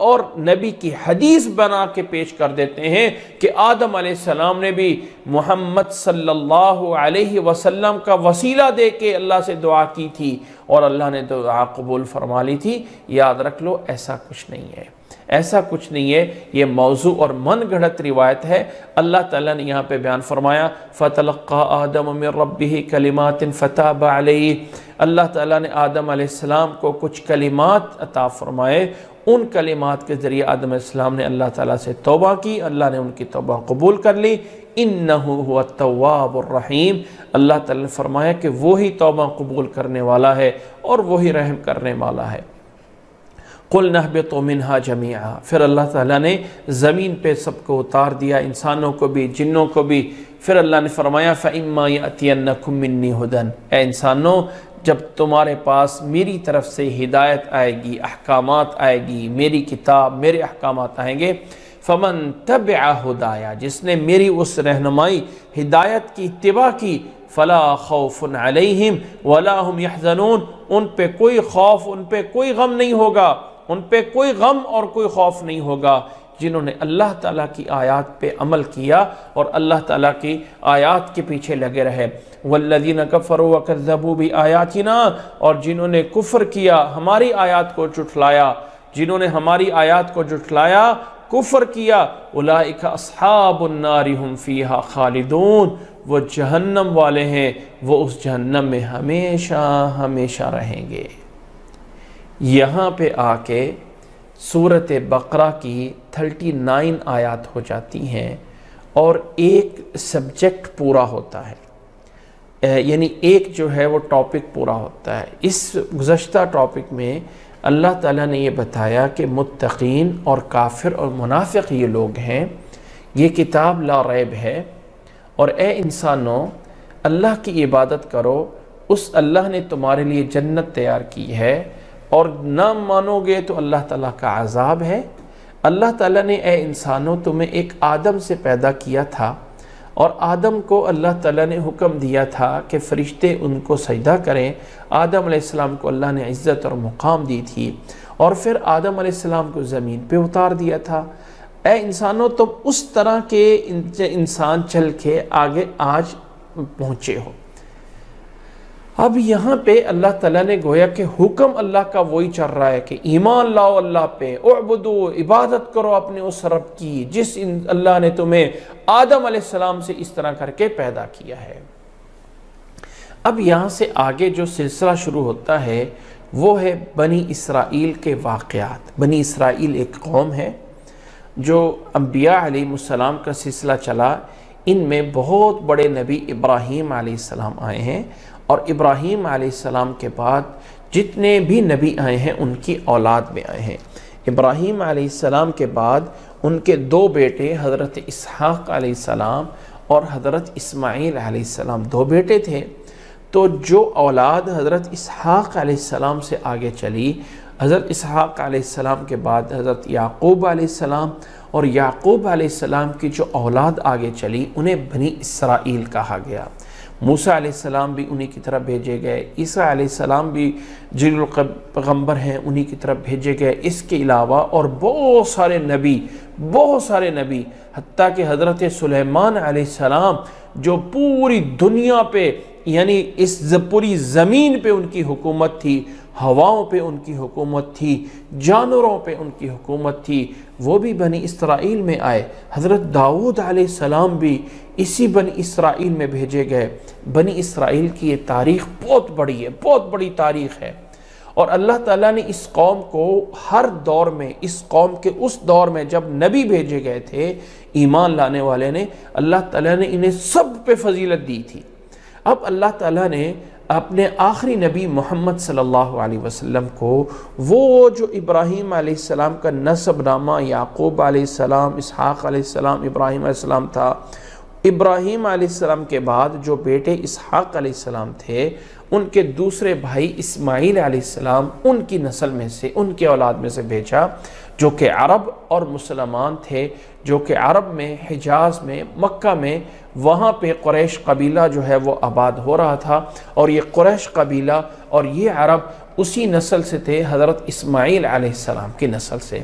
اور نبی کی حدیث بنا کے پیش کر دیتے ہیں کہ آدم علیہ السلام نے بھی محمد صلی اللہ علیہ وسلم کا وسیلہ دے کے اللہ سے دعا کی تھی اور اللہ نے دعا قبول فرما لی تھی۔ یاد رکھ لو، ایسا کچھ نہیں ہے، ایسا کچھ نہیں ہے، یہ موضوع اور من گھڑت روایت ہے۔ اللہ تعالیٰ نے یہاں پہ بیان فرمایا فَتَلَقَّى آدَمُ مِن رَبِّهِ كَلِمَاتٍ فَتَابَ عَلَيْهِ، اللہ تعالیٰ نے آدم علیہ السلام کو کچھ کلمات عطا فرمائے، ان کلمات کے ذریعے آدم علیہ السلام نے اللہ تعالیٰ سے توبہ کی، اللہ نے ان کی توبہ قبول کر لی۔ اِنَّهُ هُوَ التَّوَّابُ الرَّحِيمُ، اللہ تعالیٰ نے فرمایا کہ وہی توبہ قبول کرنے والا ہے اور وہی رحم کرنے والا ہے۔ قُلْنَا اهْبِطُوا مِنْهَا جَمِيعًا، پھر اللہ تعالیٰ نے زمین پہ سب کو اتار دیا، انسانوں کو بھی جنوں کو بھی۔ پھر اللہ نے فرمایا فَإِمَّا يَأْتِيَنَّكُم مِّنِّي هُدًى، اے انسانوں جب تمہارے پاس میری طرف سے ہدایت آئے گی، احکامات آئے گی، میری کتاب، میرے احکامات آئیں گے، فَمَن تَبِعَ هُدَايَ، جس نے میری اس رہنمائی ہدایت کی اتباع کی، فَلَا خَوْفٌ عَلَيْهِمْ وَلَا هُمْ يَحْزَنُونَ، ان پہ کوئی خوف، ان پہ کوئی غم نہیں ہوگا، ان پہ کوئی غم اور کوئی خوف نہیں ہوگا، جنہوں نے اللہ تعالیٰ کی آیات پہ عمل کیا اور اللہ تعالیٰ کی آیات کے پیچھے لگے رہے۔ وَالَّذِينَ كَفَرُوا وَكَذَّبُوا بِآيَاتِنَا، اور جنہوں نے کفر کیا، ہماری آیات کو جھٹلایا، جنہوں نے ہماری آیات کو جھٹلایا، کفر کیا، اولئک اصحاب النار هم فیہا خالدون، وہ جہنم والے ہیں، وہ اس جہنم میں ہمیشہ ہمیشہ رہیں گے۔ یہاں پہ آ کے سورۃ بقرہ کی 39 آیات ہو جاتی ہیں اور ایک سبجیکٹ پورا ہوتا ہے، یعنی ایک جو ہے وہ ٹاپک پورا ہوتا ہے۔ اس گزشتہ ٹاپک میں اللہ تعالیٰ نے یہ بتایا کہ متقین اور کافر اور منافق یہ لوگ ہیں، یہ کتاب لا ریب ہے، اور اے انسانوں اللہ کی عبادت کرو، اس اللہ نے تمہارے لیے جنت تیار کی ہے، اور نہ مانو گے تو اللہ تعالیٰ کا عذاب ہے۔ اللہ تعالیٰ نے اے انسانوں تمہیں ایک آدم سے پیدا کیا تھا، اور آدم کو اللہ تعالیٰ نے حکم دیا تھا کہ فرشتے ان کو سجدہ کریں۔ آدم علیہ السلام کو اللہ نے عزت اور مقام دی تھی، اور پھر آدم علیہ السلام کو زمین پہ اتار دیا تھا۔ اے انسانوں تم اس طرح کے انسان چل کے آگے آج پہنچے ہو۔ اب یہاں پہ اللہ تعالیٰ نے گویا کہ حکم اللہ کا وہی چل رہا ہے کہ ایمان لاؤ اللہ پہ، اعبدو، عبادت کرو اپنے اس رب کی جس اللہ نے تمہیں آدم علیہ السلام سے اس طرح کر کے پیدا کیا ہے۔ اب یہاں سے آگے جو سلسلہ شروع ہوتا ہے وہ ہے بنی اسرائیل کے واقعات۔ بنی اسرائیل ایک قوم ہے جو انبیاء علیہ السلام کا سلسلہ چلا، ان میں بہت بڑے نبی ابراہیم علیہ السلام آئے ہیں، اور ابراہیم علیہ السلام کے بعد جتنے بھی نبی آئے ہیں ان کی اولاد میں آئے ہیں۔ ابراہیم علیہ السلام کے بعد ان کے دو بیٹے حضرت اسحاق علیہ السلام اور حضرت اسماعیل علیہ السلام، دو بیٹے تھے۔ تو جو اولاد حضرت اسحاق علیہ السلام سے آگے چلی، حضرت اسحاق علیہ السلام کے بعد حضرت یعقوب علیہ السلام، اور یعقوب علیہ السلام کی جو اولاد آگے چلی انہیں بنی اسرائیل کہا گیا۔ موسیٰ علیہ السلام بھی انہی کی طرف بھیجے گئے، عیسیٰ علیہ السلام بھی جلیل الپیغمبر ہیں، انہی کی طرف بھیجے گئے۔ اس کے علاوہ اور بہت سارے نبی، حتیٰ کہ حضرت سلیمان علیہ السلام جو پوری دنیا پہ، یعنی اس پوری زمین پہ ان کی حکومت تھی، ہواؤں پہ ان کی حکومت تھی، جانوروں پہ ان کی حکومت تھی، وہ بھی بنی اسرائیل میں آئے۔ حضرت داؤد علیہ السلام بھی اسی بنی اسرائیل میں بھیجے گئے۔ بنی اسرائیل کی یہ تاریخ بہت بڑی ہے، بہت بڑی تاریخ ہے، اور اللہ تعالیٰ نے اس قوم کو ہر دور میں، اس قوم کے اس دور میں جب نبی بھیجے گئے تھے ایمان لانے والے نے، اللہ تعالیٰ نے انہیں سب پہ فضیلت دی تھی۔ اب اللہ تعالیٰ نے اپنے آخری نبی محمد صلی اللہ علیہ وسلم کو، وہ جو ابراہیم علیہ السلام کا نسب نامہ یعقوب علیہ السلام، اسحاق علیہ السلام، ابراہیم علیہ السلام تھا، ابراہیم علیہ السلام کے بعد جو بیٹے اسحاق علیہ السلام تھے، ان کے دوسرے بھائی اسماعیل علیہ السلام، ان کی نسل میں سے، ان کے اولاد میں سے بھیجا، جو کہ عرب اور مسلمان تھے، جو کہ عرب میں، حجاز میں، مکہ میں، وہاں پہ قریش قبیلہ جو ہے وہ آباد ہو رہا تھا، اور یہ قریش قبیلہ اور یہ عرب اسی نسل سے تھے، حضرت اسماعیل علیہ السلام کی نسل سے۔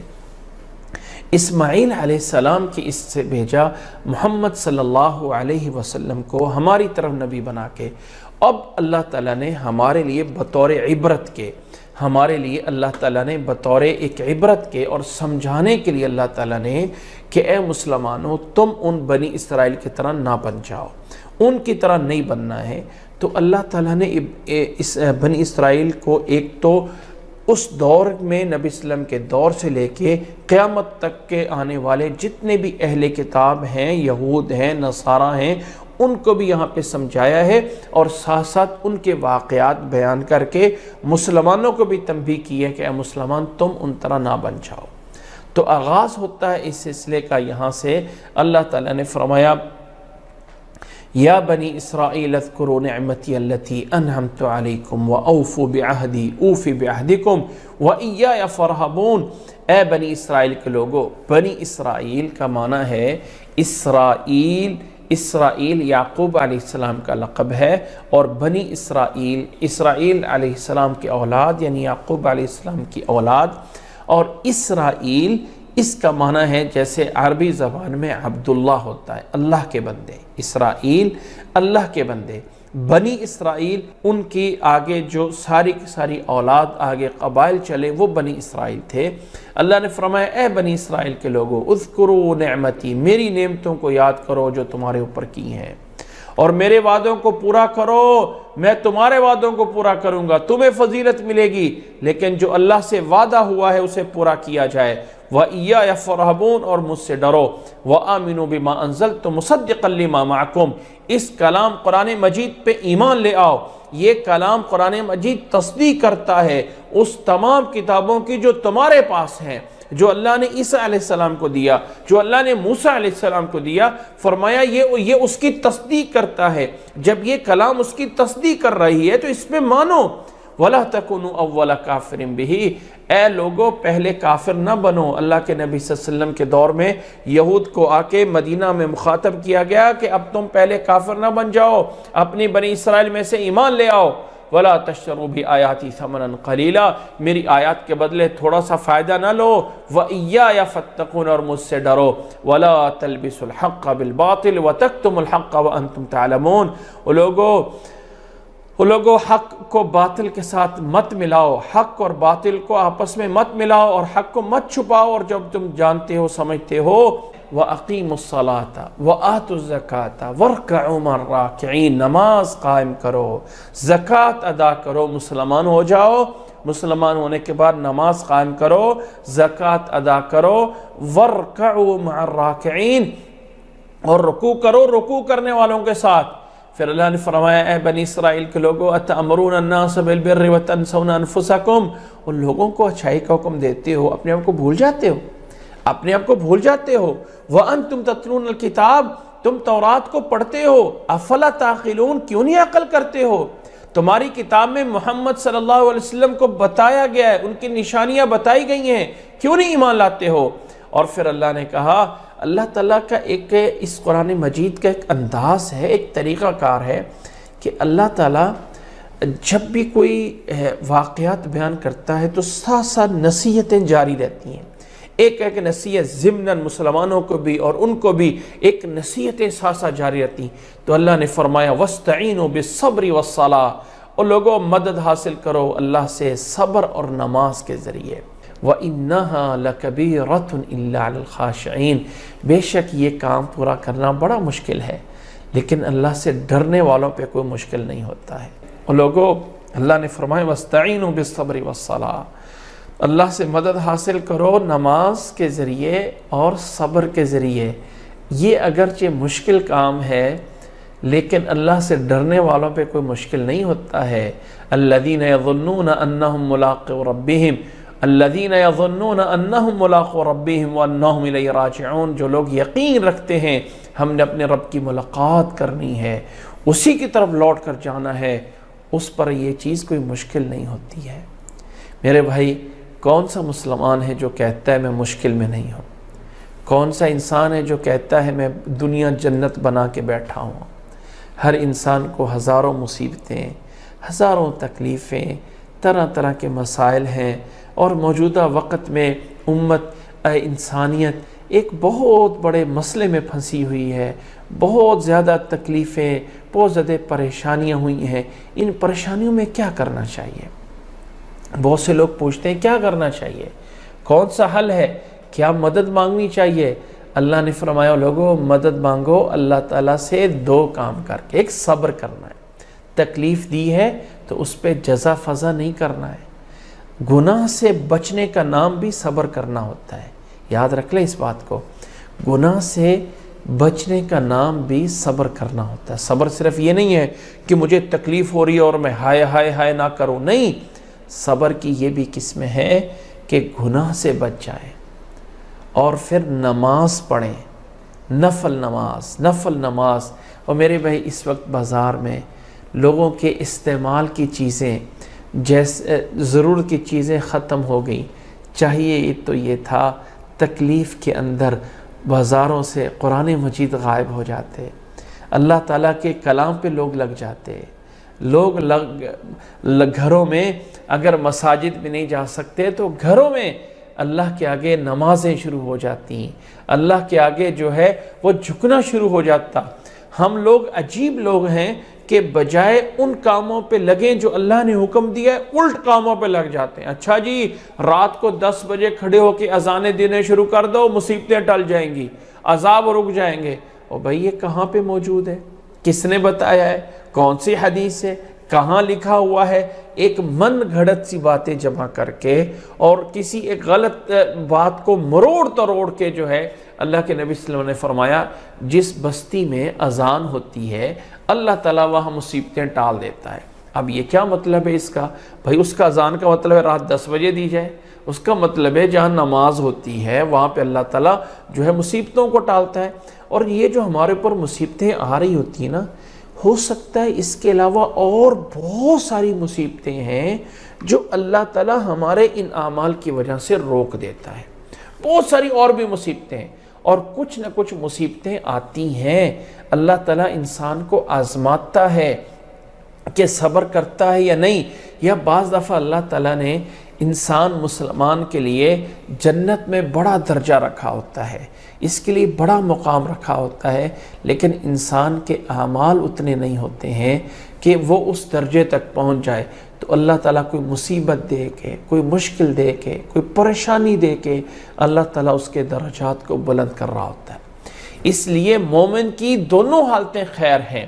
اسماعیل علیہ السلام کی اس سے بھیجا محمد صلی اللہ علیہ وسلم کو ہماری طرف نبی بنا کے۔ اب اللہ تعالیٰ نے ہمارے لیے بطور عبرت کے، ہمارے لیے اللہ تعالیٰ نے بطور ایک عبرت کے اور سمجھانے کے لیے اللہ تعالیٰ نے کہ اے مسلمانوں، تم ان بنی اسرائیل کی طرح نہ بن جاؤ، ان کی طرح نہیں بننا ہے۔ تو اللہ تعالیٰ نے اس بنی اسرائیل کو ایک تو اس دور میں نبی صلی اللہ علیہ وسلم کے دور سے لے کے قیامت تک کے آنے والے جتنے بھی اہل کتاب ہیں، یہود ہیں، نصارہ ہیں، ان کو بھی یہاں پہ سمجھایا ہے، اور ساتھ ساتھ ان کے واقعات بیان کر کے مسلمانوں کو بھی تنبیہ کی ہے کہ اے مسلمان، تم ان طرح نہ بن جاؤ۔ تو آغاز ہوتا ہے اس سلسلے کا یہاں سے۔ اللہ تعالیٰ نے فرمایا یا بنی اسرائیل اذکروا نعمتی التی انعمت علیکم واوفوا بعہدی اوف بعہدکم وایای فارہبون۔ اے بنی اسرائیل کے لوگو، بنی اسرائیل کا معنی ہے اسرائیل، اسرائیل یعقوب علیہ السلام کا لقب ہے، اور بنی اسرائیل، اسرائیل علیہ السلام کی اولاد یعنی یعقوب علیہ السلام کی اولاد، اور اسرائیل اس کا معنی ہے جیسے عربی زبان میں عبداللہ ہوتا ہے، اللہ کے بندے، اسرائیل اللہ کے بندے۔ بنی اسرائیل ان کی آگے جو ساری کی ساری اولاد آگے قبائل چلے وہ بنی اسرائیل تھے۔ اللہ نے فرمایا اے بنی اسرائیل کے لوگو اذکروا نعمتی، میری نعمتوں کو یاد کرو جو تمہارے اوپر کی ہیں، اور میرے وعدوں کو پورا کرو، میں تمہارے وعدوں کو پورا کروں گا، تمہیں فضیلت ملے گی، لیکن جو اللہ سے وعدہ ہوا ہے اسے پورا کیا جائے۔ وَإِيَّايَ فَارْهَبُونَ، اور مجھ سے ڈرو۔ وَآمِنُوا بِمَا أَنزَلْتُ مُصَدِّقًا لِمَا مَعَكُمْ، اس کلام قرآن مجید پہ ایمان لے آؤ، یہ کلام قرآن مجید تصدیق کرتا ہے اس تمام کتابوں کی جو تمہارے پاس ہیں، جو اللہ نے عیسیٰ علیہ السلام کو دیا، جو اللہ نے موسیٰ علیہ السلام کو دیا۔ فرمایا یہ اس کی تصدیق کرتا ہے، جب یہ کلام اس کی تصدیق کر رہی ہے تو اس میں مانو۔ وَلَا تَكُونُوا أَوَّلَ كَافِرٍ بِهِ، اے لوگو پہلے کافر نہ بنو۔ اللہ کے نبی صلی اللہ علیہ وسلم کے دور میں یہود کو آ کے مدینہ میں مخاطب کیا گیا کہ اب تم پہلے کافر نہ بن جاؤ، اپنی بنی اسرائیل میں سے ایمان لے آؤ۔ وَلَا تَشْتَرُوا بِآيَاتِي ثَمَنًا قَلِيلًا، میری آیات کے بدلے تھوڑا سا فائدہ نہ لو۔ وَإِيَّايَ فَاتَّقُونَ، اور مجھ سے ڈرو۔ وَلَا تَلْبِسُوا الْحَقَّ بِالْبَاطِلِ وَتَكْتُمُوا الْحَقَّ وَأَنْتُمْ تَعْلَمُونَ۔ وہ لوگوں حق کو باطل کے ساتھ مت ملاؤ، حق اور باطل کو آپس میں مت ملاؤ، اور حق کو مت چھپاؤ، اور جب تم جانتے ہو سمجھتے ہو۔ وَأَقِيمُوا الصَّلَاةَ وَآتُوا الزَّكَاةَ وَارْكَعُوا مَعَ الرَّاكِعِينَ، نماز قائم کرو، زکوٰۃ ادا کرو، مسلمان ہو جاؤ، مسلمان ہونے کے بعد نماز قائم کرو، زکوٰۃ ادا کرو، وَارْكَعُوا مَعَ الرَّاكِعِينَ، اور رکوع کرو رکوع کرنے والوں کے ساتھ۔ پھر اللہ نے فرمایا اے بنی اسرائیل کے لوگوں اتأمرون الناس بالبر وتنسون انفسکم، ان لوگوں کو اچھائی کا حکم دیتے ہو، اپنے آپ کو بھول جاتے ہو، اپنے آپ کو بھول جاتے ہو۔ وانتم تتلون الکتاب، تم تورات کو پڑھتے ہو، افلا تعقلون، کیوں نہیں عقل کرتے ہو؟ تمہاری کتاب میں محمد صلی اللہ علیہ وسلم کو بتایا گیا ہے، ان کی نشانیاں بتائی گئی ہیں، کیوں نہیں ایمان لاتے ہو؟ اور پھر اللہ نے کہا، اللہ تعالیٰ کا ایک اس قرآن مجید کا ایک انداز ہے، ایک طریقہ کار ہے کہ اللہ تعالیٰ جب بھی کوئی واقعات بیان کرتا ہے تو ساتھ ساتھ نصیحتیں جاری رہتی ہیں، ایک ایک نصیحت ضمناً مسلمانوں کو بھی اور ان کو بھی ایک نصیحتیں ساتھ ساتھ جاری رہتی ہیں۔ تو اللہ نے فرمایا وَاسْتَعِينُوا بِالصَّبْرِ وَالصَّلَاةِ، اور لوگوں مدد حاصل کرو اللہ سے صبر اور نماز کے ذریعے۔ وَإِنَّهَا لَكَبِيرَةٌ إِلَّا عَلَى الْخَاشِعِينَ، بے شک یہ کام پورا کرنا بڑا مشکل ہے، لیکن اللہ سے ڈرنے والوں پہ کوئی مشکل نہیں ہوتا ہے۔ اور لوگوں اللہ نے فرمایا وَاسْتَعِينُوا بِالصَّبْرِ وَالصَّلَاةِ، اللہ سے مدد حاصل کرو نماز کے ذریعے اور صبر کے ذریعے۔ یہ اگرچہ مشکل کام ہے لیکن اللہ سے ڈرنے والوں پہ کوئی مشکل نہیں ہوتا ہے۔ الذین یظنون انہم ملاقو ربہم، الذین یظنون انہم ملاقو ربہم وانہم الیہ راجعون، جو لوگ یقین رکھتے ہیں ہم نے اپنے رب کی ملاقات کرنی ہے، اسی کی طرف لوٹ کر جانا ہے، اس پر یہ چیز کوئی مشکل نہیں ہوتی ہے۔ میرے بھائی، کون سا مسلمان ہے جو کہتا ہے میں مشکل میں نہیں ہوں؟ کون سا انسان ہے جو کہتا ہے میں دنیا جنت بنا کے بیٹھا ہوں؟ ہر انسان کو ہزاروں مصیبتیں، ہزاروں تکلیفیں، طرح طرح کے مسائل ہیں، اور موجودہ وقت میں امت انسانیت ایک بہت بڑے مسئلے میں پھنسی ہوئی ہے، بہت زیادہ تکلیفیں، بہت زیادہ پریشانیاں ہوئی ہیں۔ ان پریشانیوں میں کیا کرنا چاہیے؟ بہت سے لوگ پوچھتے ہیں کیا کرنا چاہیے، کون سا حل ہے، کیا مدد مانگنی چاہیے؟ اللہ نے فرمایا لوگوں مدد مانگو اللہ تعالیٰ سے دو کام کر کے۔ ایک صبر کرنا ہے، تکلیف دی ہے تو اس پہ جزا فضا نہیں کرنا ہے۔ گناہ سے بچنے کا نام بھی صبر کرنا ہوتا ہے، یاد رکھ لیں اس بات کو، گناہ سے بچنے کا نام بھی صبر کرنا ہوتا ہے۔ صبر صرف یہ نہیں ہے کہ مجھے تکلیف ہو رہی ہے اور میں ہائے ہائے ہائے نہ کروں، نہیں، صبر کی یہ بھی قسم ہے کہ گناہ سے بچ جائیں اور پھر نماز پڑھیں، نفل نماز۔ اور میرے بھائی اس وقت بازار میں لوگوں کے استعمال کی چیزیں، جیسے ضرورت کی چیزیں ختم ہو گئی، چاہیے تو یہ تھا تکلیف کے اندر بازاروں سے قرآن مجید غائب ہو جاتے، اللہ تعالیٰ کے کلام پہ لوگ لگ جاتے، لوگ گھروں میں اگر مساجد میں نہیں جا سکتے تو گھروں میں اللہ کے آگے نمازیں شروع ہو جاتی، اللہ کے آگے جو ہے وہ جھکنا شروع ہو جاتا۔ ہم لوگ عجیب لوگ ہیں کہ بجائے ان کاموں پہ لگیں جو اللہ نے حکم دیا ہے، الٹ کاموں پہ لگ جاتے ہیں۔ اچھا جی، رات کو 10 بجے کھڑے ہو کے اذانیں دینے شروع کر دو، مصیبتیں ٹل جائیں گی، عذاب رک جائیں گے۔ اور بھائی یہ کہاں پہ موجود ہے؟ کس نے بتایا ہے؟ کون سی حدیث ہے؟ کہاں لکھا ہوا ہے؟ ایک من گھڑت سی باتیں جمع کر کے اور کسی ایک غلط بات کو مروڑ تروڑ کے جو ہے، اللہ کے نبی صلی اللہ علیہ وسلم نے فرمایا جس بستی میں اذان ہوتی ہے اللہ تعالیٰ وہاں مصیبتیں ٹال دیتا ہے۔ اب یہ کیا مطلب ہے اس کا؟ بھائی اس کا اذان کا مطلب ہے رات 10 بجے دی جائے، اس کا مطلب ہے جہاں نماز ہوتی ہے وہاں پہ اللہ تعالیٰ جو ہے مصیبتوں کو ٹالتا ہے۔ اور یہ جو ہمارے اوپر مصیبتیں آ رہی ہوتی ہیں نا، ہو سکتا ہے اس کے علاوہ اور بہت ساری مصیبتیں ہیں جو اللہ تعالیٰ ہمارے ان اعمال کی وجہ سے روک دیتا ہے، بہت ساری اور بھی مصیبتیں ہیں، اور کچھ نہ کچھ مصیبتیں آتی ہیں، اللہ تعالیٰ انسان کو آزماتا ہے کہ صبر کرتا ہے یا نہیں۔ یا بعض دفعہ اللہ تعالیٰ نے انسان مسلمان کے لیے جنت میں بڑا درجہ رکھا ہوتا ہے، اس کے لیے بڑا مقام رکھا ہوتا ہے، لیکن انسان کے اعمال اتنے نہیں ہوتے ہیں کہ وہ اس درجے تک پہنچ جائے، تو اللہ تعالیٰ کوئی مصیبت دے کے، کوئی مشکل دے کے، کوئی پریشانی دے کے اللہ تعالیٰ اس کے درجات کو بلند کر رہا ہوتا ہے۔ اس لیے مومن کی دونوں حالتیں خیر ہیں،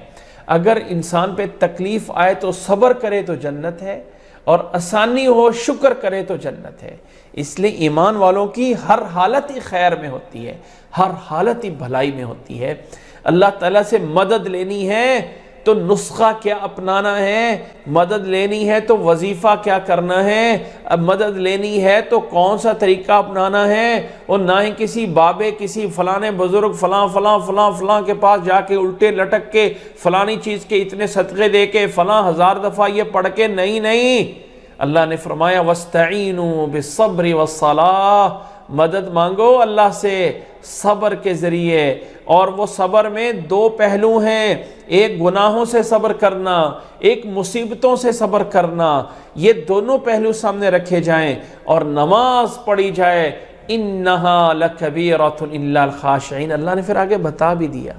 اگر انسان پہ تکلیف آئے تو صبر کرے تو جنت ہے، اور آسانی ہو شکر کرے تو جنت ہے۔ اس لیے ایمان والوں کی ہر حالت ہی خیر میں ہوتی ہے، ہر حالت ہی بھلائی میں ہوتی ہے۔ اللہ تعالیٰ سے مدد لینی ہے تو نسخہ کیا اپنانا ہے، مدد لینی ہے تو وظیفہ کیا کرنا ہے، اب مدد لینی ہے تو کون سا طریقہ اپنانا ہے، اور نہ ہی کسی بابے، کسی فلانے بزرگ فلاں فلاں فلاں فلاں کے پاس جا کے الٹے لٹک کے فلانی چیز کے اتنے صدقے دے کے فلاں 1000 دفعہ یہ پڑھ کے، نہیں۔ اللہ نے فرمایا وَاسْتَعِينُوا بِالصَّبْرِ وَالصَّلَاةِ، مدد مانگو اللہ سے صبر کے ذریعے، اور وہ صبر میں دو پہلو ہیں، ایک گناہوں سے صبر کرنا، ایک مصیبتوں سے صبر کرنا، یہ دونوں پہلو سامنے رکھے جائیں اور نماز پڑھی جائے۔ اِنَّهَا لَكَبِيرَةٌ إِلَّا الْخَاشِعِينَ، اللہ نے پھر آگے بتا بھی دیا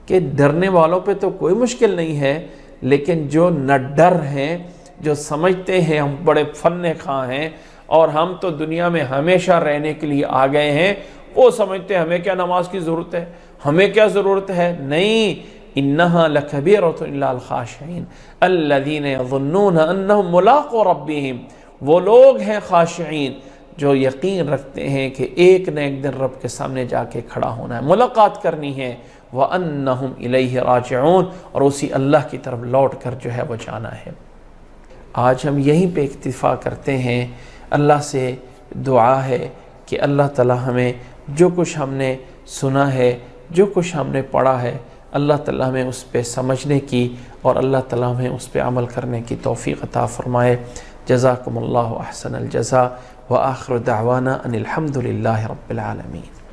کہ ڈرنے والوں پہ تو کوئی مشکل نہیں ہے، لیکن جو نہ ڈر ہیں، جو سمجھتے ہیں ہم بڑے فن خواں ہیں اور ہم تو دنیا میں ہمیشہ رہنے کے لیے آ گئے ہیں، وہ سمجھتے ہیں ہمیں کیا نماز کی ضرورت ہے، ہمیں کیا ضرورت ہے، نہیں۔ إِنَّهَا لَكَبِيرَةٌ إِلَّا الْخَاشِعِينَ الَّذِينَ يَظُنُّونَ أَنَّهُمْ مُلَاقُو رَبِّهِمْ، وہ لوگ ہیں خاشعین جو یقین رکھتے ہیں کہ ایک نہ ایک دن رب کے سامنے جا کے کھڑا ہونا ہے، ملاقات کرنی ہے، وَأَنَّهُمْ إِلَيْهِ رَاجِعُونَ، اور اسی اللہ کی طرف لوٹ کر جو ہے وہ جانا ہے۔ آج ہم یہیں پہ اکتفا کرتے ہیں۔ اللہ سے دعا ہے کہ اللہ تعالی ہمیں جو کچھ ہم نے سنا ہے، جو کچھ ہم نے پڑھا ہے، اللہ تعالیٰ ہمیں اس پہ سمجھنے کی اور اللہ تعالیٰ ہمیں اس پہ عمل کرنے کی توفیق عطا فرمائے۔ جزاکم اللہ احسن الجزاء، وآخر دعوانا ان الحمد للہ رب العالمین۔